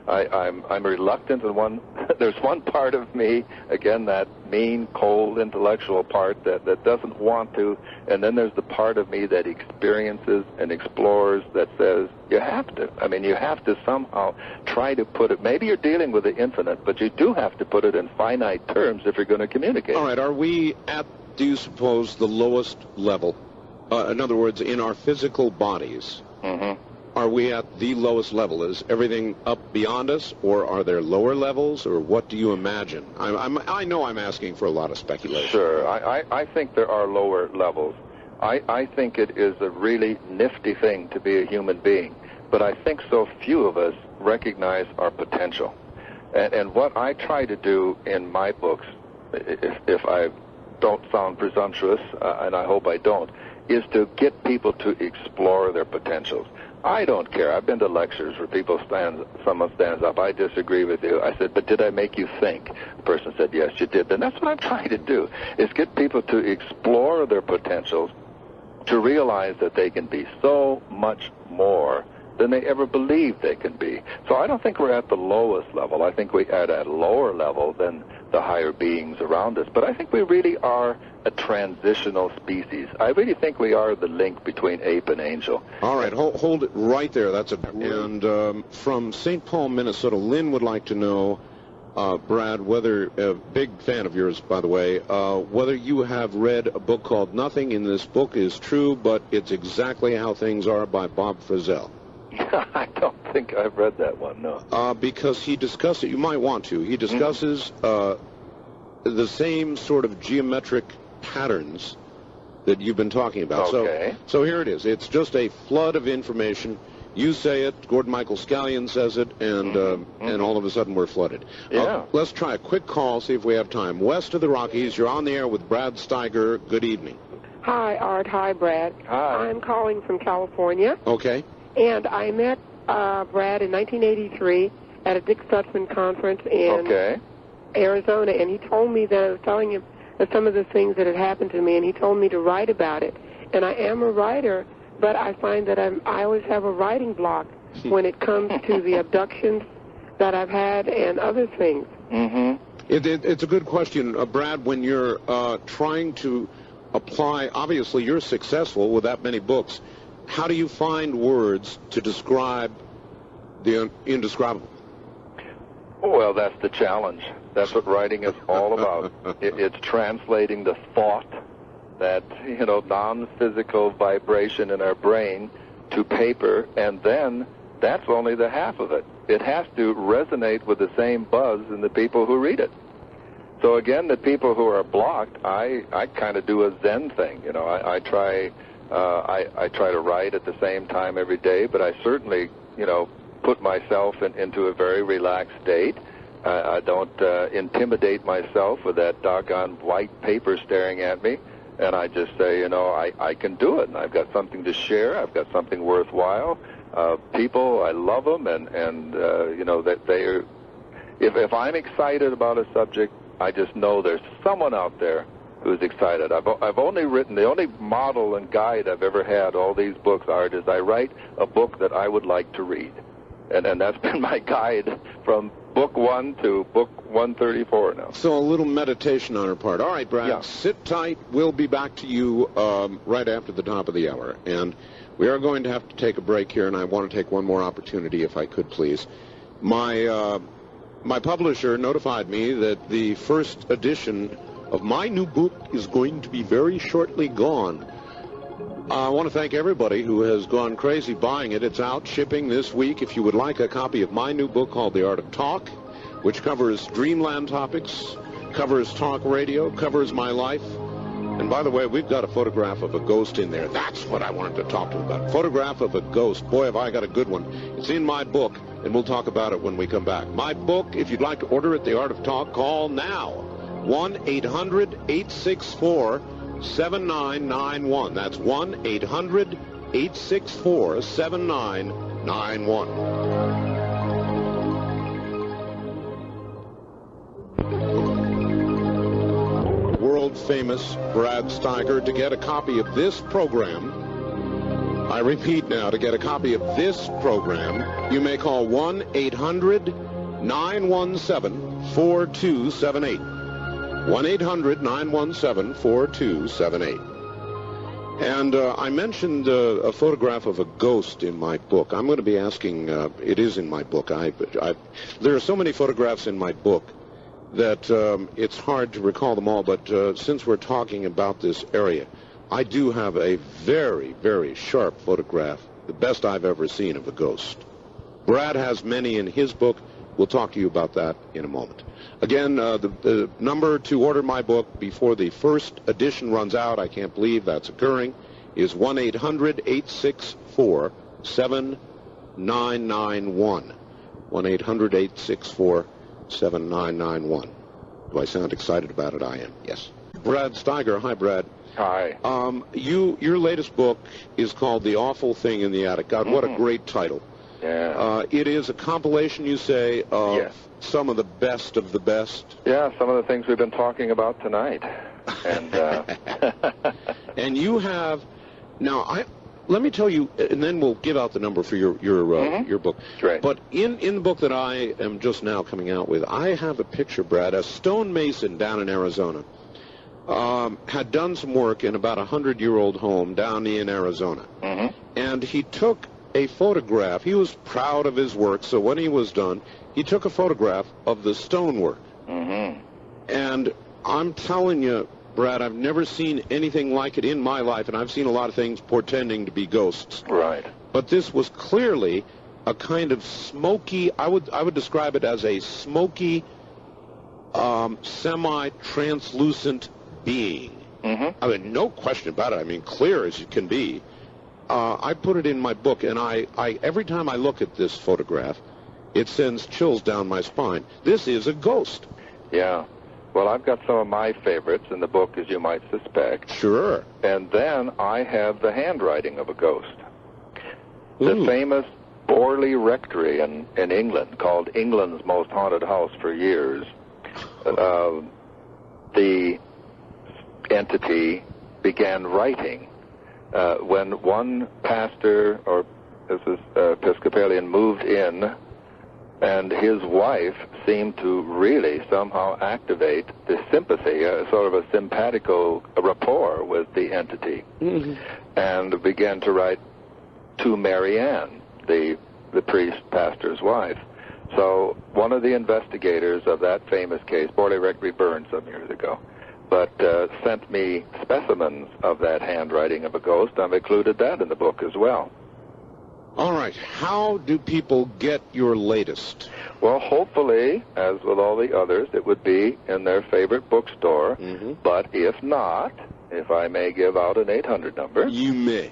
[SPEAKER 10] I'm reluctant, and there's one part of me, again, that mean, cold, intellectual part that doesn't want to, and then there's the part of me that experiences and explores that says you have to. I mean, you have to somehow try to put it. Maybe you're dealing with the infinite, but you do have to put it in finite terms if you're going to communicate.
[SPEAKER 8] All right. Are we at, do you suppose, the lowest level? In other words, in our physical bodies, are we at the lowest level? Is everything up beyond us, or are there lower levels, or what do you imagine? I know I'm asking for a lot of speculation.
[SPEAKER 10] Sure. I think there are lower levels. I think it is a really nifty thing to be a human being, but I think so few of us recognize our potential. And what I try to do in my books, if I don't sound presumptuous, and I hope I don't, is to get people to explore their potentials. I don't care. I've been to lectures where someone stands up, I disagree with you. I said, but did I make you think? The person said, yes, you did. And that's what I'm trying to do, is get people to explore their potentials, to realize that they can be so much more than they ever believed they can be. So I don't think we're at the lowest level. I think we're at a lower level than the higher beings around us. But I think we really are a transitional species. I really think we are the link between ape and angel.
[SPEAKER 8] All right, hold it right there. And from St. Paul, Minnesota, Lynn would like to know, Brad, whether, a big fan of yours, by the way, whether you have read a book called Nothing in This Book is True, but It's Exactly How Things Are by Bob Frizell.
[SPEAKER 10] I don't think I've read that one, no.
[SPEAKER 8] Because he discusses, you might want to, he discusses the same sort of geometric patterns that you've been talking about.
[SPEAKER 10] Okay.
[SPEAKER 8] So here it is. It's just a flood of information. You say it, Gordon Michael Scallion says it, and all of a sudden we're flooded.
[SPEAKER 10] Yeah.
[SPEAKER 8] Let's try a quick call, see if we have time. West of the Rockies, you're on the air with Brad Steiger. Good evening.
[SPEAKER 12] Hi, Art. Hi, Brad.
[SPEAKER 10] Hi.
[SPEAKER 12] I'm calling from California.
[SPEAKER 8] Okay.
[SPEAKER 12] And I met Brad in 1983 at a Dick Stutzman conference in Arizona, and he told me that I was telling him some of the things that had happened to me, and he told me to write about it. And I am a writer, but I find that I always have a writing block when it comes to the abductions that I've had and other things.
[SPEAKER 8] It's a good question, Brad. When you're trying to apply, obviously you're successful with that many books. How do you find words to describe the indescribable?
[SPEAKER 10] Well, that's the challenge. That's what writing is all about. It's translating the thought, that, non-physical vibration in our brain to paper, and then that's only the half of it. It has to resonate with the same buzz in the people who read it. So again, the people who are blocked, I kind of do a Zen thing. I try to write at the same time every day, but I certainly, put myself into a very relaxed state. I don't intimidate myself with that doggone white paper staring at me, and I just say, I can do it, and I've got something to share. I've got something worthwhile. People, I love them, and that they're. If I'm excited about a subject, I just know there's someone out there who's excited. I've only written, the only model and guide I've ever had, all these books, Art, is I write a book that I would like to read. And that's been my guide from book 1 to book 134 now.
[SPEAKER 8] So a little meditation on her part. All right, Brad, sit tight. We'll be back to you right after the top of the hour. And we are going to have to take a break here, and I want to take one more opportunity, if I could, please. My publisher notified me that the first edition of my new book is going to be very shortly gone. I want to thank everybody who has gone crazy buying it. It's out shipping this week. If you would like a copy of my new book called The Art of Talk, which covers dreamland topics, covers talk radio, covers my life. And by the way, we've got a photograph of a ghost in there. That's what I wanted to talk to you about. Photograph of a ghost. Boy, have I got a good one. It's in my book, and we'll talk about it when we come back. My book, if you'd like to order it, The Art of Talk, call now. 1-800-864-7991. That's 1-800-864-7991. World-famous Brad Steiger. To get a copy of this program, I repeat now, to get a copy of this program, you may call 1-800-917-4278. 1-800-917-4278. And I mentioned a photograph of a ghost in my book. I'm going to be asking, it is in my book. There are so many photographs in my book that it's hard to recall them all, but since we're talking about this area, I do have a very, very sharp photograph, the best I've ever seen of a ghost. Brad has many in his book. We'll talk to you about that in a moment. Again, the number to order my book before the first edition runs out, I can't believe that's occurring, is 1-800-864-7991. 1-800-864-7991. Do I sound excited about it? I am, yes. Brad Steiger. Hi, Brad.
[SPEAKER 10] Hi.
[SPEAKER 8] Your latest book is called The Awful Thing in the Attic. God, what a great title.
[SPEAKER 10] Yeah.
[SPEAKER 8] It is a compilation, you say, of some of the best of the best.
[SPEAKER 10] Yeah, some of the things we've been talking about tonight. And
[SPEAKER 8] and you have now. Let me tell you, and then we'll give out the number for your book.
[SPEAKER 10] Right.
[SPEAKER 8] But in the book that I am just now coming out with, I have a picture, Brad. A stonemason down in Arizona had done some work in about a 100-year-old home down in Arizona, and he took a photograph. He was proud of his work, so when he was done, he took a photograph of the stonework. And I'm telling you, Brad, I've never seen anything like it in my life, and I've seen a lot of things portending to be ghosts.
[SPEAKER 10] Right.
[SPEAKER 8] But this was clearly a kind of smoky, I would describe it as a smoky, semi-translucent being. I mean, no question about it. I mean, clear as it can be. I put it in my book, and I every time I look at this photograph, it sends chills down my spine. This is a ghost.
[SPEAKER 10] Yeah. Well, I've got some of my favorites in the book, as you might suspect.
[SPEAKER 8] Sure.
[SPEAKER 10] And then I have the handwriting of a ghost. The famous Borley Rectory in England, called England's most haunted house for years, the entity began writing when one pastor, or this is Episcopalian, moved in, and his wife seemed to really somehow activate the sympathy, sort of a simpatico rapport with the entity, and began to write to Mary Ann, the priest pastor's wife. So one of the investigators of that famous case, Borley Rectory burned some years ago, but sent me specimens of that handwriting of a ghost. I've included that in the book as well.
[SPEAKER 8] All right. How do people get your latest?
[SPEAKER 10] Well, hopefully, as with all the others, it would be in their favorite bookstore. But if not, if I may give out an 800 number.
[SPEAKER 8] You may.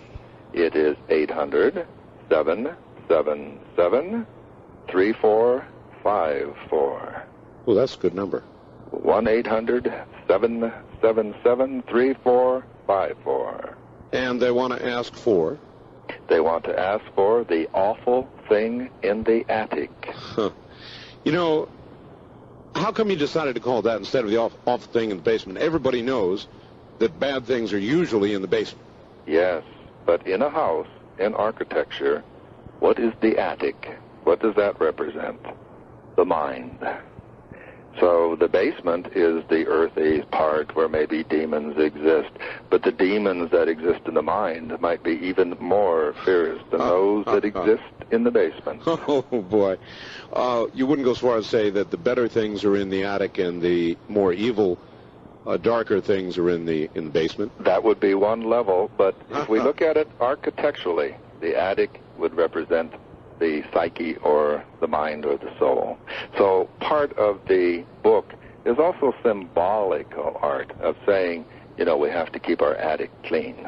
[SPEAKER 10] It is 800-777-3454.
[SPEAKER 8] Well, that's a good number.
[SPEAKER 10] 1-800-777-3454.
[SPEAKER 8] And they want to ask for?
[SPEAKER 10] They want to ask for The Awful Thing in the Attic.
[SPEAKER 8] You know, how come you decided to call it that instead of The Awful Thing in the Basement? Everybody knows that bad things are usually in the basement.
[SPEAKER 10] Yes, but in a house, in architecture, what is the attic? What does that represent? The mind. So the basement is the earthy part where maybe demons exist, but the demons that exist in the mind might be even more fierce than those that exist in the basement.
[SPEAKER 8] Oh, boy. You wouldn't go so far as to say that the better things are in the attic and the more evil, darker things are in the basement?
[SPEAKER 10] That would be one level, but if we look at it architecturally, the attic would represent the psyche or the mind or the soul. So part of the book is also symbolical art of saying, you know, we have to keep our attic clean.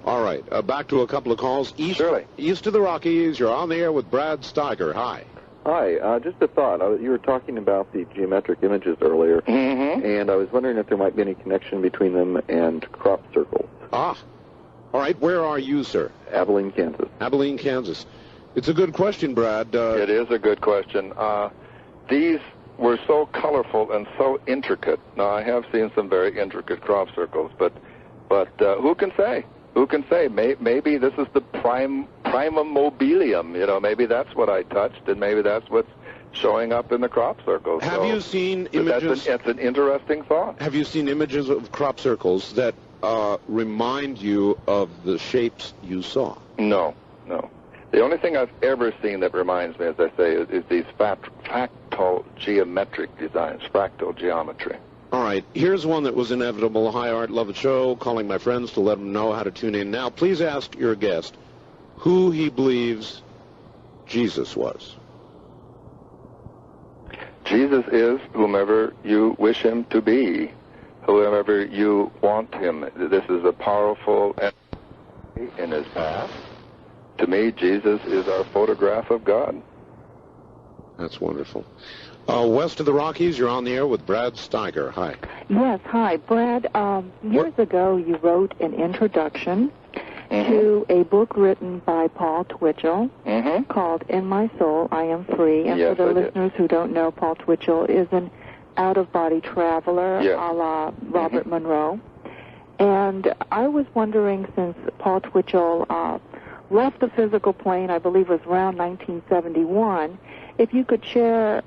[SPEAKER 8] All right. Back to a couple of calls. East of the Rockies, you're on the air with Brad Steiger. Hi.
[SPEAKER 13] Hi. Just a thought. You were talking about the geometric images earlier, and I was wondering if there might be any connection between them and crop circles.
[SPEAKER 8] All right. Where are you, sir?
[SPEAKER 13] Abilene, Kansas.
[SPEAKER 8] Abilene, Kansas. It's a good question, Brad.
[SPEAKER 10] It is a good question. These were so colorful and so intricate. Now, I have seen some very intricate crop circles, but who can say? Who can say? Maybe this is the primum mobilium. You know, maybe that's what I touched, and maybe that's what's showing up in the crop circles.
[SPEAKER 8] Have you seen images?
[SPEAKER 10] That's an interesting thought.
[SPEAKER 8] Have you seen images of crop circles that remind you of the shapes you saw?
[SPEAKER 10] No. The only thing I've ever seen that reminds me, as I say, is these fractal geometric designs, fractal geometry.
[SPEAKER 8] All right. Here's one that was inevitable. Hi, Art. Love the show. Calling my friends to let them know how to tune in. Now, please ask your guest who he believes Jesus was.
[SPEAKER 10] Jesus is whomever you wish him to be, whoever you want him. This is a powerful entity in his past. To me, Jesus is our photograph of God.
[SPEAKER 8] That's wonderful. West of the Rockies, you're on the air with Brad Steiger. Hi.
[SPEAKER 14] Yes, hi. Brad, years ago you wrote an introduction to a book written by Paul Twitchell called In My Soul, I Am Free. And for the listeners who don't know, Paul Twitchell is an out-of-body traveler a la Robert Monroe. And I was wondering, since Paul Twitchell left the physical plane, I believe it was around 1971, if you could share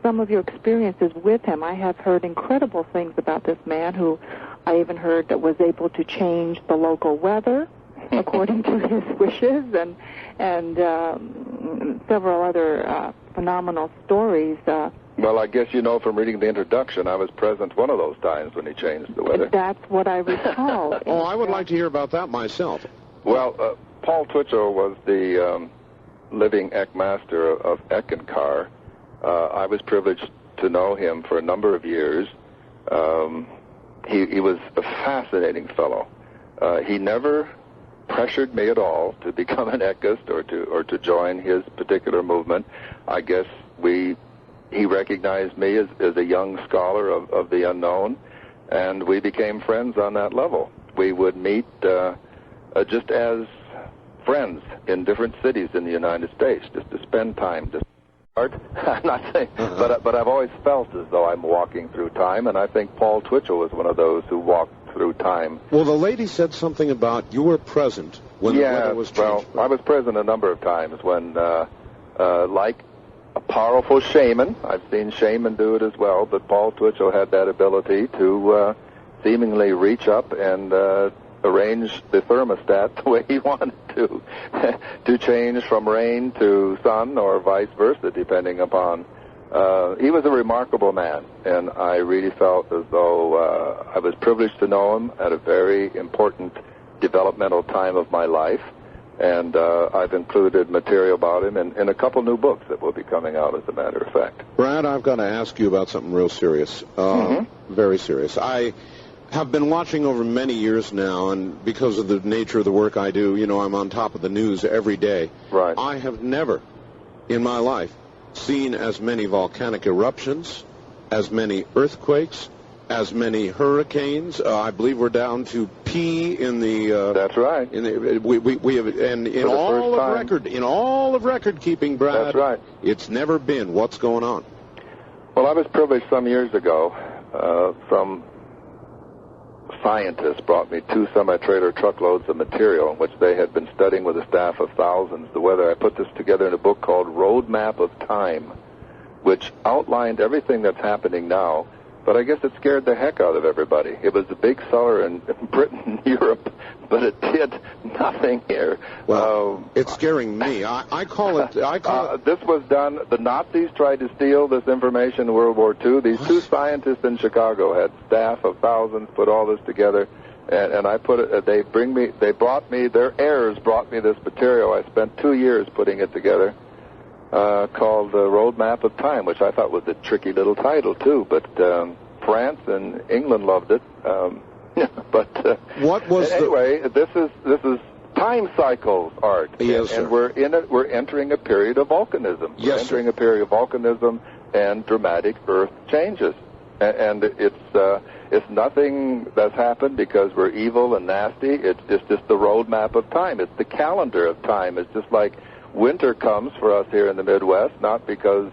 [SPEAKER 14] some of your experiences with him. I have heard incredible things about this man, who I even heard that was able to change the local weather according to his wishes, and several other phenomenal stories.
[SPEAKER 10] Well, I guess you know from reading the introduction, I was present one of those times when he changed the weather.
[SPEAKER 14] That's what I recall.
[SPEAKER 8] I would like to hear about that myself.
[SPEAKER 10] Well, Paul Twitchell was the living Eckmaster of Eckankar. I was privileged to know him for a number of years. He was a fascinating fellow. He never pressured me at all to become an Eckist or to join his particular movement. I guess he recognized me as a young scholar of the unknown, and we became friends on that level. We would meet just as friends in different cities in the United States, just to spend time. I'm not saying, but I've always felt as though I'm walking through time, and I think Paul Twitchell was one of those who walked through time.
[SPEAKER 8] Well, the lady said something about you were present when the weather was changed.
[SPEAKER 10] Well, I was present a number of times when, like a powerful shaman, I've seen shaman do it as well, but Paul Twitchell had that ability to seemingly reach up and arrange the thermostat the way he wanted to change from rain to sun or vice versa, depending upon. He was a remarkable man, and I really felt as though I was privileged to know him at a very important developmental time of my life. And I've included material about him in a couple new books that will be coming out, as a matter of fact.
[SPEAKER 8] Brad, I've got to ask you about something real serious. Very serious. I have been watching over many years now, and because of the nature of the work I do, you know, I'm on top of the news every day.
[SPEAKER 10] Right.
[SPEAKER 8] I have never in my life seen as many volcanic eruptions, as many earthquakes, as many hurricanes. I believe we're down to P in the.
[SPEAKER 10] That's right.
[SPEAKER 8] In the, we have, and in all of record keeping, Brad.
[SPEAKER 10] That's right.
[SPEAKER 8] It's never been. What's going on?
[SPEAKER 10] Well, I was privileged some years ago. Some scientists brought me 2 semi-trailer truckloads of material, which they had been studying with a staff of thousands, the weather. I put this together in a book called Roadmap of Time, which outlined everything that's happening now. But I guess it scared the heck out of everybody. It was a big seller in Britain and Europe, but it did nothing here.
[SPEAKER 8] Well, it's scaring me. I call it.
[SPEAKER 10] This was done. The Nazis tried to steal this information in World War II. These 2 scientists in Chicago had staff of thousands put all this together, and I put it. Their heirs brought me this material. I spent 2 years putting it together. Called Roadmap of Time, which I thought was a tricky little title too, but France and England loved it. But
[SPEAKER 8] what was
[SPEAKER 10] anyway? This is time cycles, Art.
[SPEAKER 8] Yes,
[SPEAKER 10] and
[SPEAKER 8] sir.
[SPEAKER 10] we're entering a period of volcanism.
[SPEAKER 8] Yes,
[SPEAKER 10] we're entering a period of volcanism and dramatic Earth changes, and it's nothing that's happened because we're evil and nasty. It's just the roadmap of time. It's the calendar of time. It's just like winter comes for us here in the Midwest, not because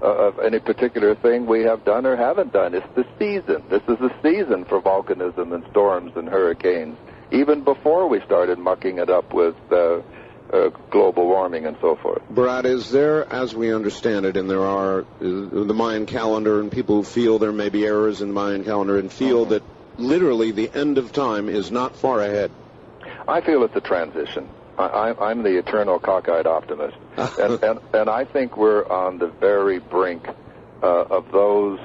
[SPEAKER 10] of any particular thing we have done or haven't done. It's the season. This is the season for volcanism and storms and hurricanes, even before we started mucking it up with global warming and so forth.
[SPEAKER 8] Brad, is there, as we understand it, and there are the Mayan calendar, and people who feel there may be errors in the Mayan calendar and feel that literally the end of time is not far ahead?
[SPEAKER 10] I feel it's a transition. I'm the eternal cockeyed optimist, and I think we're on the very brink of those.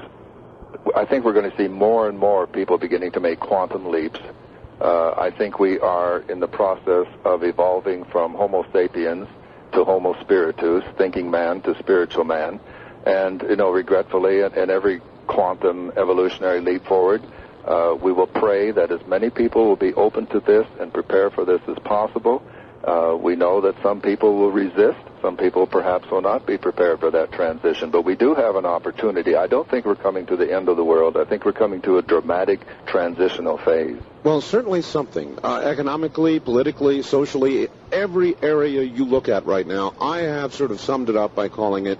[SPEAKER 10] I think we're going to see more and more people beginning to make quantum leaps. I think we are in the process of evolving from Homo sapiens to Homo spiritus, thinking man to spiritual man, and regretfully, in every quantum evolutionary leap forward, we will pray that as many people will be open to this and prepare for this as possible. We know that some people will resist. Some people perhaps will not be prepared for that transition. But we do have an opportunity. I don't think we're coming to the end of the world. I think we're coming to a dramatic transitional phase.
[SPEAKER 8] Well, certainly something. Economically, politically, socially, every area you look at right now, I have sort of summed it up by calling it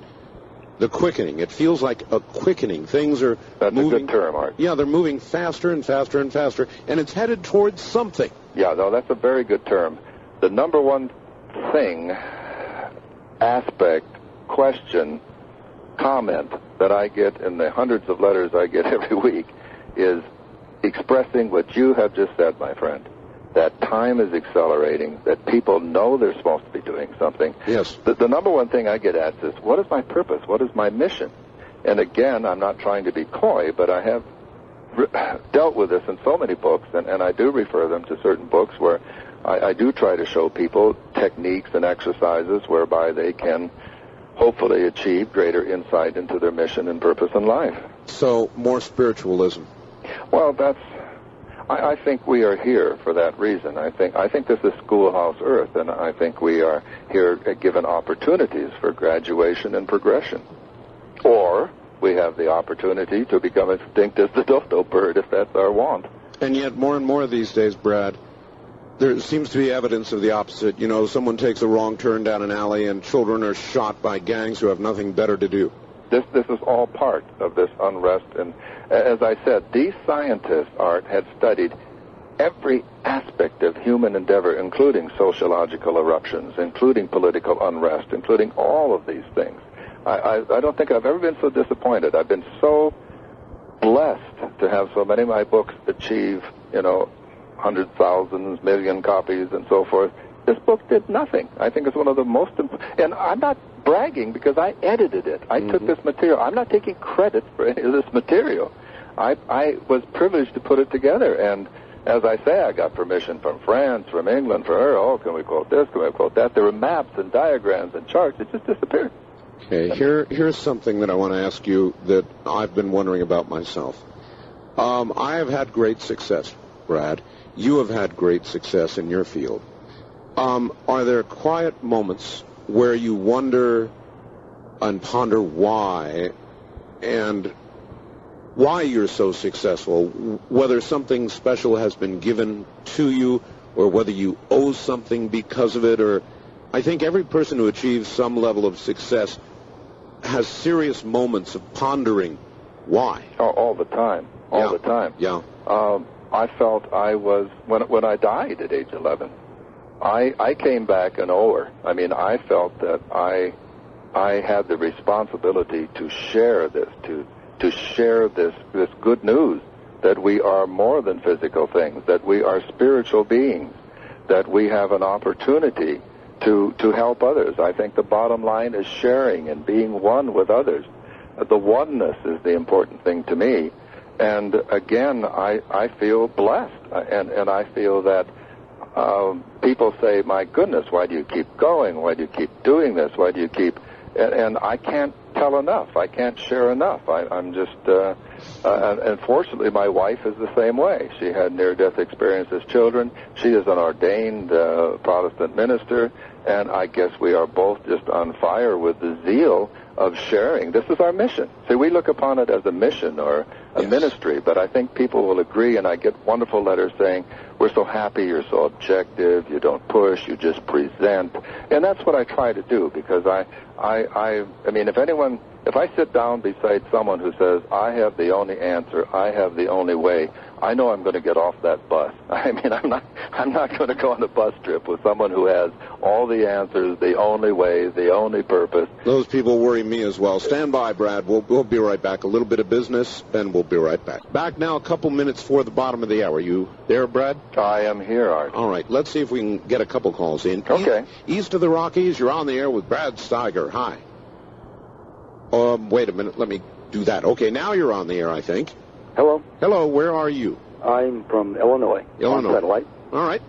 [SPEAKER 8] the quickening. It feels like a quickening. Things are
[SPEAKER 10] That's
[SPEAKER 8] moving.
[SPEAKER 10] a good term, Art.
[SPEAKER 8] Yeah, they're moving faster and faster and faster, and it's headed towards something.
[SPEAKER 10] Yeah, no, that's a very good term. The number one thing, aspect, question, comment that I get in the hundreds of letters I get every week is expressing what you have just said, my friend, that time is accelerating, that people know they're supposed to be doing something.
[SPEAKER 8] Yes.
[SPEAKER 10] The number one thing I get asked is, what is my purpose? What is my mission? And again, I'm not trying to be coy, but I have dealt with this in so many books, and I do refer them to certain books where I do try to show people techniques and exercises whereby they can hopefully achieve greater insight into their mission and purpose in life.
[SPEAKER 8] So, more spiritualism.
[SPEAKER 10] Well, I think we are here for that reason. I think this is Schoolhouse Earth, and I think we are here given opportunities for graduation and progression. Or we have the opportunity to become extinct as the dodo bird, if that's our want.
[SPEAKER 8] And yet, more and more these days, Brad, there seems to be evidence of the opposite. Someone takes a wrong turn down an alley and children are shot by gangs who have nothing better to do.
[SPEAKER 10] This is all part of this unrest. And as I said, these scientists, Art, had studied every aspect of human endeavor, including sociological eruptions, including political unrest, including all of these things. I don't think I've ever been so disappointed. I've been so blessed to have so many of my books achieve, 100,000, million copies and so forth. This book did nothing. I think it's one of the most and I'm not bragging because I edited it. I took this material. I'm not taking credit for any of this material. I was privileged to put it together, and as I say, I got permission from France, from England, for her. Oh, can we quote this? Can we quote that? There were maps and diagrams and charts. It just disappeared.
[SPEAKER 8] Okay, here's something that I want to ask you that I've been wondering about myself. I have had great success, Brad. You have had great success in your field. Are there quiet moments where you wonder and ponder why you're so successful, whether something special has been given to you or whether you owe something because of it? Or I think every person who achieves some level of success has serious moments of pondering why.
[SPEAKER 10] All the time. All the time.
[SPEAKER 8] Yeah.
[SPEAKER 10] I felt I was, when I died at age 11, I came back an ower. I mean, I felt that I had the responsibility to share this, to share this good news, that we are more than physical things, that we are spiritual beings, that we have an opportunity to help others. I think the bottom line is sharing and being one with others. The oneness is the important thing to me. And again, I feel blessed, and I feel that people say, my goodness, why do you keep going? Why do you keep doing this? Why do you keep... And I can't tell enough. I can't share enough. I'm just... and fortunately, my wife is the same way. She had near-death experience as children. She is an ordained Protestant minister, and I guess we are both just on fire with the zeal of sharing. This is our mission. See, we look upon it as a mission or a ministry, but I think people will agree, and I get wonderful letters saying, we're so happy, you're so objective, you don't push, you just present. And that's what I try to do, because I mean, if I sit down beside someone who says, I have the only answer, I have the only way, I know I'm going to get off that bus. I mean, I'm not going to go on a bus trip with someone who has all the answers, the only way, the only purpose.
[SPEAKER 8] Those people worry me as well. Stand by, Brad. We'll be right back. A little bit of business, and we'll be right back. Back now, a couple minutes for the bottom of the hour. You there, Brad?
[SPEAKER 10] I am here, Art.
[SPEAKER 8] All right. Let's see if we can get a couple calls in.
[SPEAKER 10] Okay.
[SPEAKER 8] East of the Rockies, you're on the air with Brad Steiger. Hi. Wait a minute. Let me do that. Okay, now you're on the air, I think.
[SPEAKER 15] Hello.
[SPEAKER 8] Hello. Where are you?
[SPEAKER 15] I'm from Illinois.
[SPEAKER 8] Illinois.
[SPEAKER 15] On satellite.
[SPEAKER 8] All right.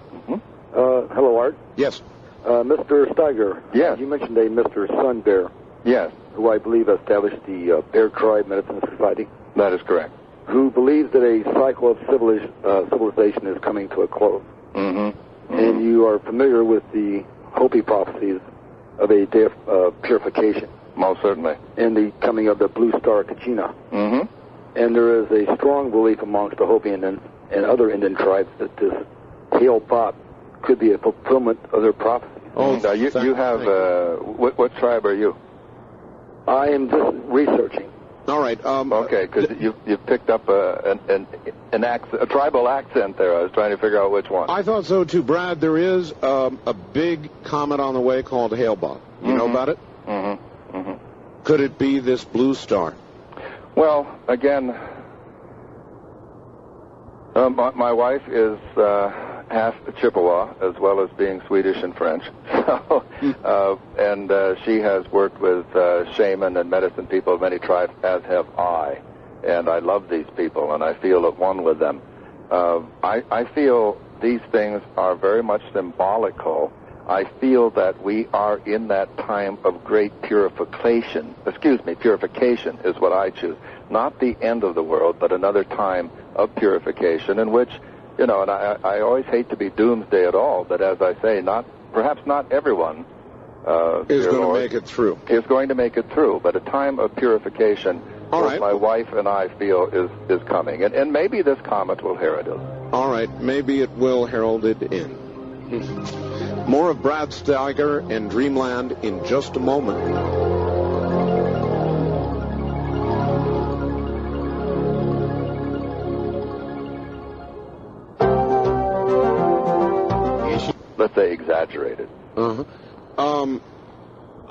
[SPEAKER 15] Hello, Art.
[SPEAKER 8] Yes.
[SPEAKER 15] Mr. Steiger.
[SPEAKER 10] Yes.
[SPEAKER 15] You mentioned a Mr. Sun Bear.
[SPEAKER 10] Yes.
[SPEAKER 15] Who I believe established the Bear Tribe Medicine Society.
[SPEAKER 10] That is correct.
[SPEAKER 15] Who believes that a cycle of civilization is coming to a close.
[SPEAKER 10] Mm-hmm.
[SPEAKER 15] And you are familiar with the Hopi prophecies of a day of purification.
[SPEAKER 10] Most certainly.
[SPEAKER 15] And the coming of the blue star Kachina.
[SPEAKER 10] Mm-hmm.
[SPEAKER 15] And there is a strong belief amongst the Hopi Indians and other Indian tribes that this Hail Pop could be a fulfillment of their prophecies.
[SPEAKER 10] Oh, now you have, what tribe are you?
[SPEAKER 15] I am just researching.
[SPEAKER 8] All right.
[SPEAKER 10] Okay, because you picked up a tribal accent there. I was trying to figure out which one.
[SPEAKER 8] I thought so, too. Brad, there is a big comet on the way called Hail Bob. You know about it?
[SPEAKER 10] Mm-hmm. Mm-hmm.
[SPEAKER 8] Could it be this blue star?
[SPEAKER 10] Well, again, my wife is half Chippewa, as well as being Swedish and French. So, and she has worked with shaman and medicine people of many tribes, as have I. And I love these people, and I feel at one with them. I feel these things are very much symbolical. I feel that we are in that time of great purification. Purification is what I choose. Not the end of the world, but another time of purification in which, and I always hate to be doomsday at all, but as I say, perhaps not everyone
[SPEAKER 8] is going to make it through.
[SPEAKER 10] Is going to make it through, but a time of purification,
[SPEAKER 8] which
[SPEAKER 10] my wife and I feel is coming. And maybe this comet will herald it.
[SPEAKER 8] All right, maybe it will herald it in. More of Brad Steiger and Dreamland in just a moment.
[SPEAKER 10] let's say, exaggerated.
[SPEAKER 8] Uh-huh.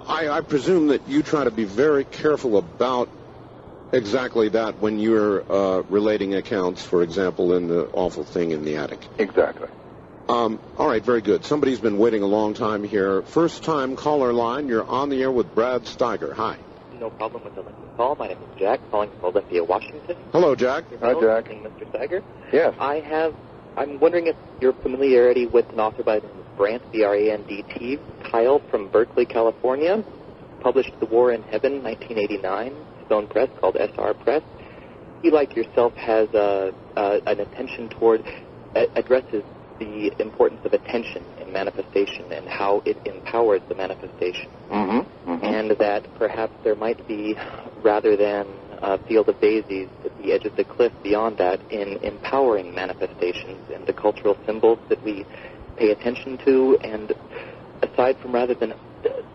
[SPEAKER 8] I presume that you try to be very careful about exactly that when you're relating accounts, for example, in the awful thing in the attic.
[SPEAKER 10] Exactly.
[SPEAKER 8] All right, very good. Somebody's been waiting a long time here. First-time caller line. You're on the air with Brad Steiger. Hi.
[SPEAKER 16] No problem with the call. My name is Jack, calling from Olympia, Washington.
[SPEAKER 8] Hello, Jack.
[SPEAKER 10] Hi, Jack.
[SPEAKER 16] Mr. Steiger.
[SPEAKER 10] Yes.
[SPEAKER 16] I'm wondering if your familiarity with an author by the name of Brandt, B-R-A-N-D-T, Kyle from Berkeley, California, published The War in Heaven, 1989, Stone Press, called SR Press. He, like yourself, has an attention toward, addresses the importance of attention in manifestation and how it empowers the manifestation. And that perhaps there might be, rather than a field of daisies at the edge of the cliff beyond that, in empowering manifestations and the cultural symbols that we pay attention to, and aside from, rather than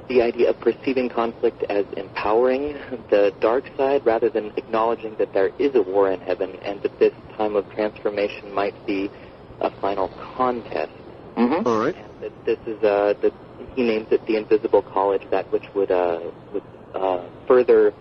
[SPEAKER 16] the idea of perceiving conflict as empowering the dark side, rather than acknowledging that there is a war in heaven and that this time of transformation might be a final contest.
[SPEAKER 8] All right.
[SPEAKER 16] And that this is, he names it the invisible college, that which would further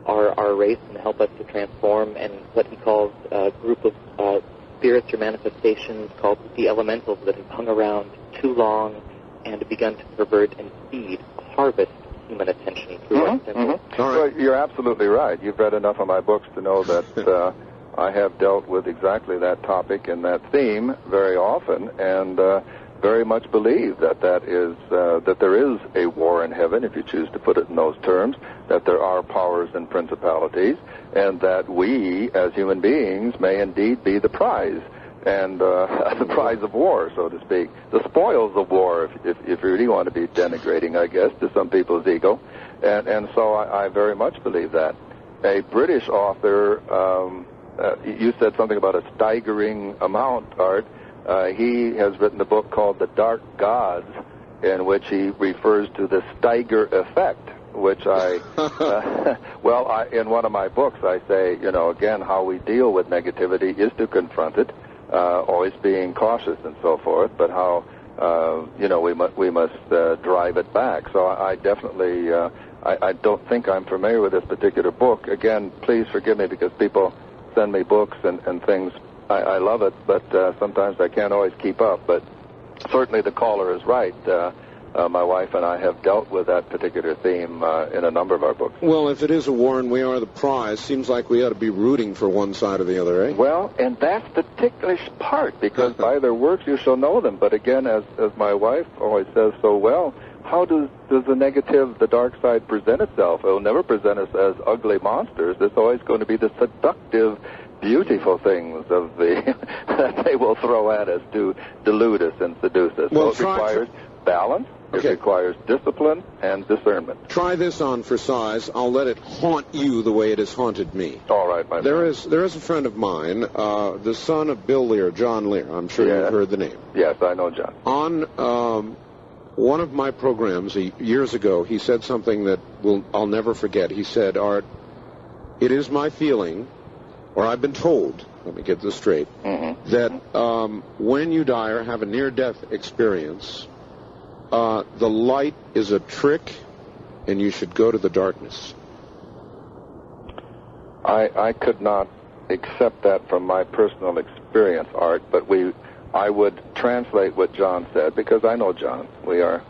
[SPEAKER 16] our race and help us to transform, and what he calls a group of spirits or manifestations called the elementals that have hung around too long and begun to pervert and feed, harvest human attention through our symbols.
[SPEAKER 10] Well, you're absolutely right. You've read enough of my books to know that I have dealt with exactly that topic and that theme very often, and very much believe that that there is a war in heaven, if you choose to put it in those terms, that there are powers and principalities, and that we, as human beings, may indeed be the prize, and the prize of war, so to speak, the spoils of war, if you really want to be denigrating, I guess, to some people's ego, and so I very much believe that. A British author, you said something about a staggering amount, Art. He has written a book called The Dark Gods, in which he refers to the Steiger effect, which in one of my books I say, again, how we deal with negativity is to confront it, always being cautious and so forth, but how, we must drive it back. So I definitely, I don't think I'm familiar with this particular book. Again, please forgive me because people send me books and things. I love it, but sometimes I can't always keep up. But certainly the caller is right. My wife and I have dealt with that particular theme in a number of our books.
[SPEAKER 8] Well, if it is a war and we are the prize, seems like we ought to be rooting for one side or the other, eh?
[SPEAKER 10] Well, and that's the ticklish part, because by their works you shall know them. But again, as my wife always says so well, how does the negative, the dark side, present itself? It will never present us as ugly monsters. It's always going to be the seductive, beautiful things of that they will throw at us to delude us and seduce us.
[SPEAKER 8] Well,
[SPEAKER 10] so it requires balance. Okay. It requires discipline and discernment.
[SPEAKER 8] Try this on for size. I'll let it haunt you the way it has haunted me.
[SPEAKER 10] All right, my
[SPEAKER 8] There is a friend of mine, the son of Bill Lear, John Lear. I'm sure you've heard the name.
[SPEAKER 10] Yes, I know John.
[SPEAKER 8] On one of my programs years ago, he said something that I'll never forget. He said, Art, it is my feeling, or I've been told, let me get this straight, that when you die or have a near-death experience, the light is a trick, and you should go to the darkness.
[SPEAKER 10] I could not accept that from my personal experience, Art, but I would translate what John said, because I know John. We are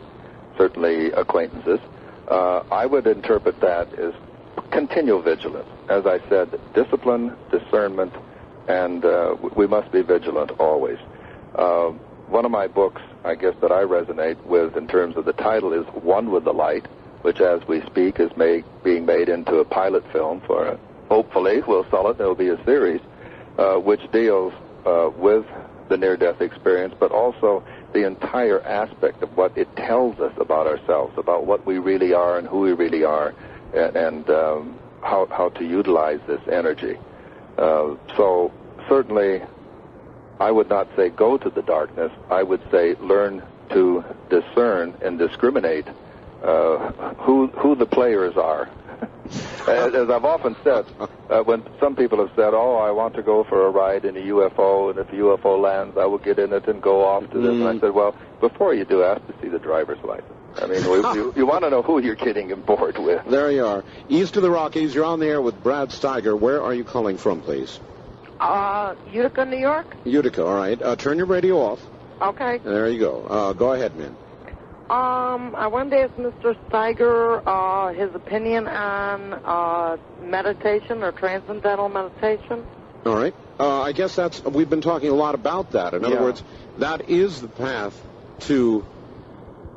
[SPEAKER 10] certainly acquaintances. I would interpret that as continual vigilance. As I said, discipline, discernment, and we must be vigilant always. One of my books, I guess, that I resonate with in terms of the title is One with the Light, which as we speak is being made into a pilot film for, hopefully, we'll sell it, there'll be a series, which deals with the near-death experience, but also the entire aspect of what it tells us about ourselves, about what we really are and who we really are, and how to utilize this energy. So certainly I would not say go to the darkness. I would say learn to discern and discriminate who the players are As I've often said, when some people have said, oh, I want to go for a ride in a UFO, and if a UFO lands, I will get in it and go off to this. And I said, well, before you do, ask to see the driver's license. I mean, you want to know who you're getting aboard with.
[SPEAKER 8] There you are. East of the Rockies, you're on the air with Brad Steiger. Where are you calling from, please?
[SPEAKER 17] Utica, New York.
[SPEAKER 8] Utica, all right. Turn your radio off.
[SPEAKER 17] Okay.
[SPEAKER 8] There you go. Go ahead, man.
[SPEAKER 17] I wanted to ask Mr. Steiger his opinion on meditation or transcendental meditation.
[SPEAKER 8] All right. I guess we've been talking a lot about that. In other words, that is the path to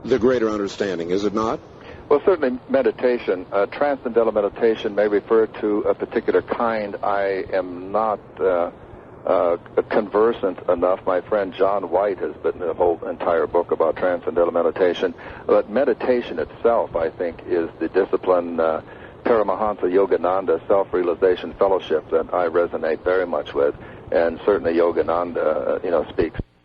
[SPEAKER 8] the greater understanding, is it not?
[SPEAKER 10] Well, certainly meditation, transcendental meditation may refer to a particular kind. I am not conversant enough. My friend John White has written a whole entire book about transcendental meditation. But meditation itself, I think, is the discipline Paramahansa Yogananda Self-Realization Fellowship that I resonate very much with. And certainly Yogananda, speaks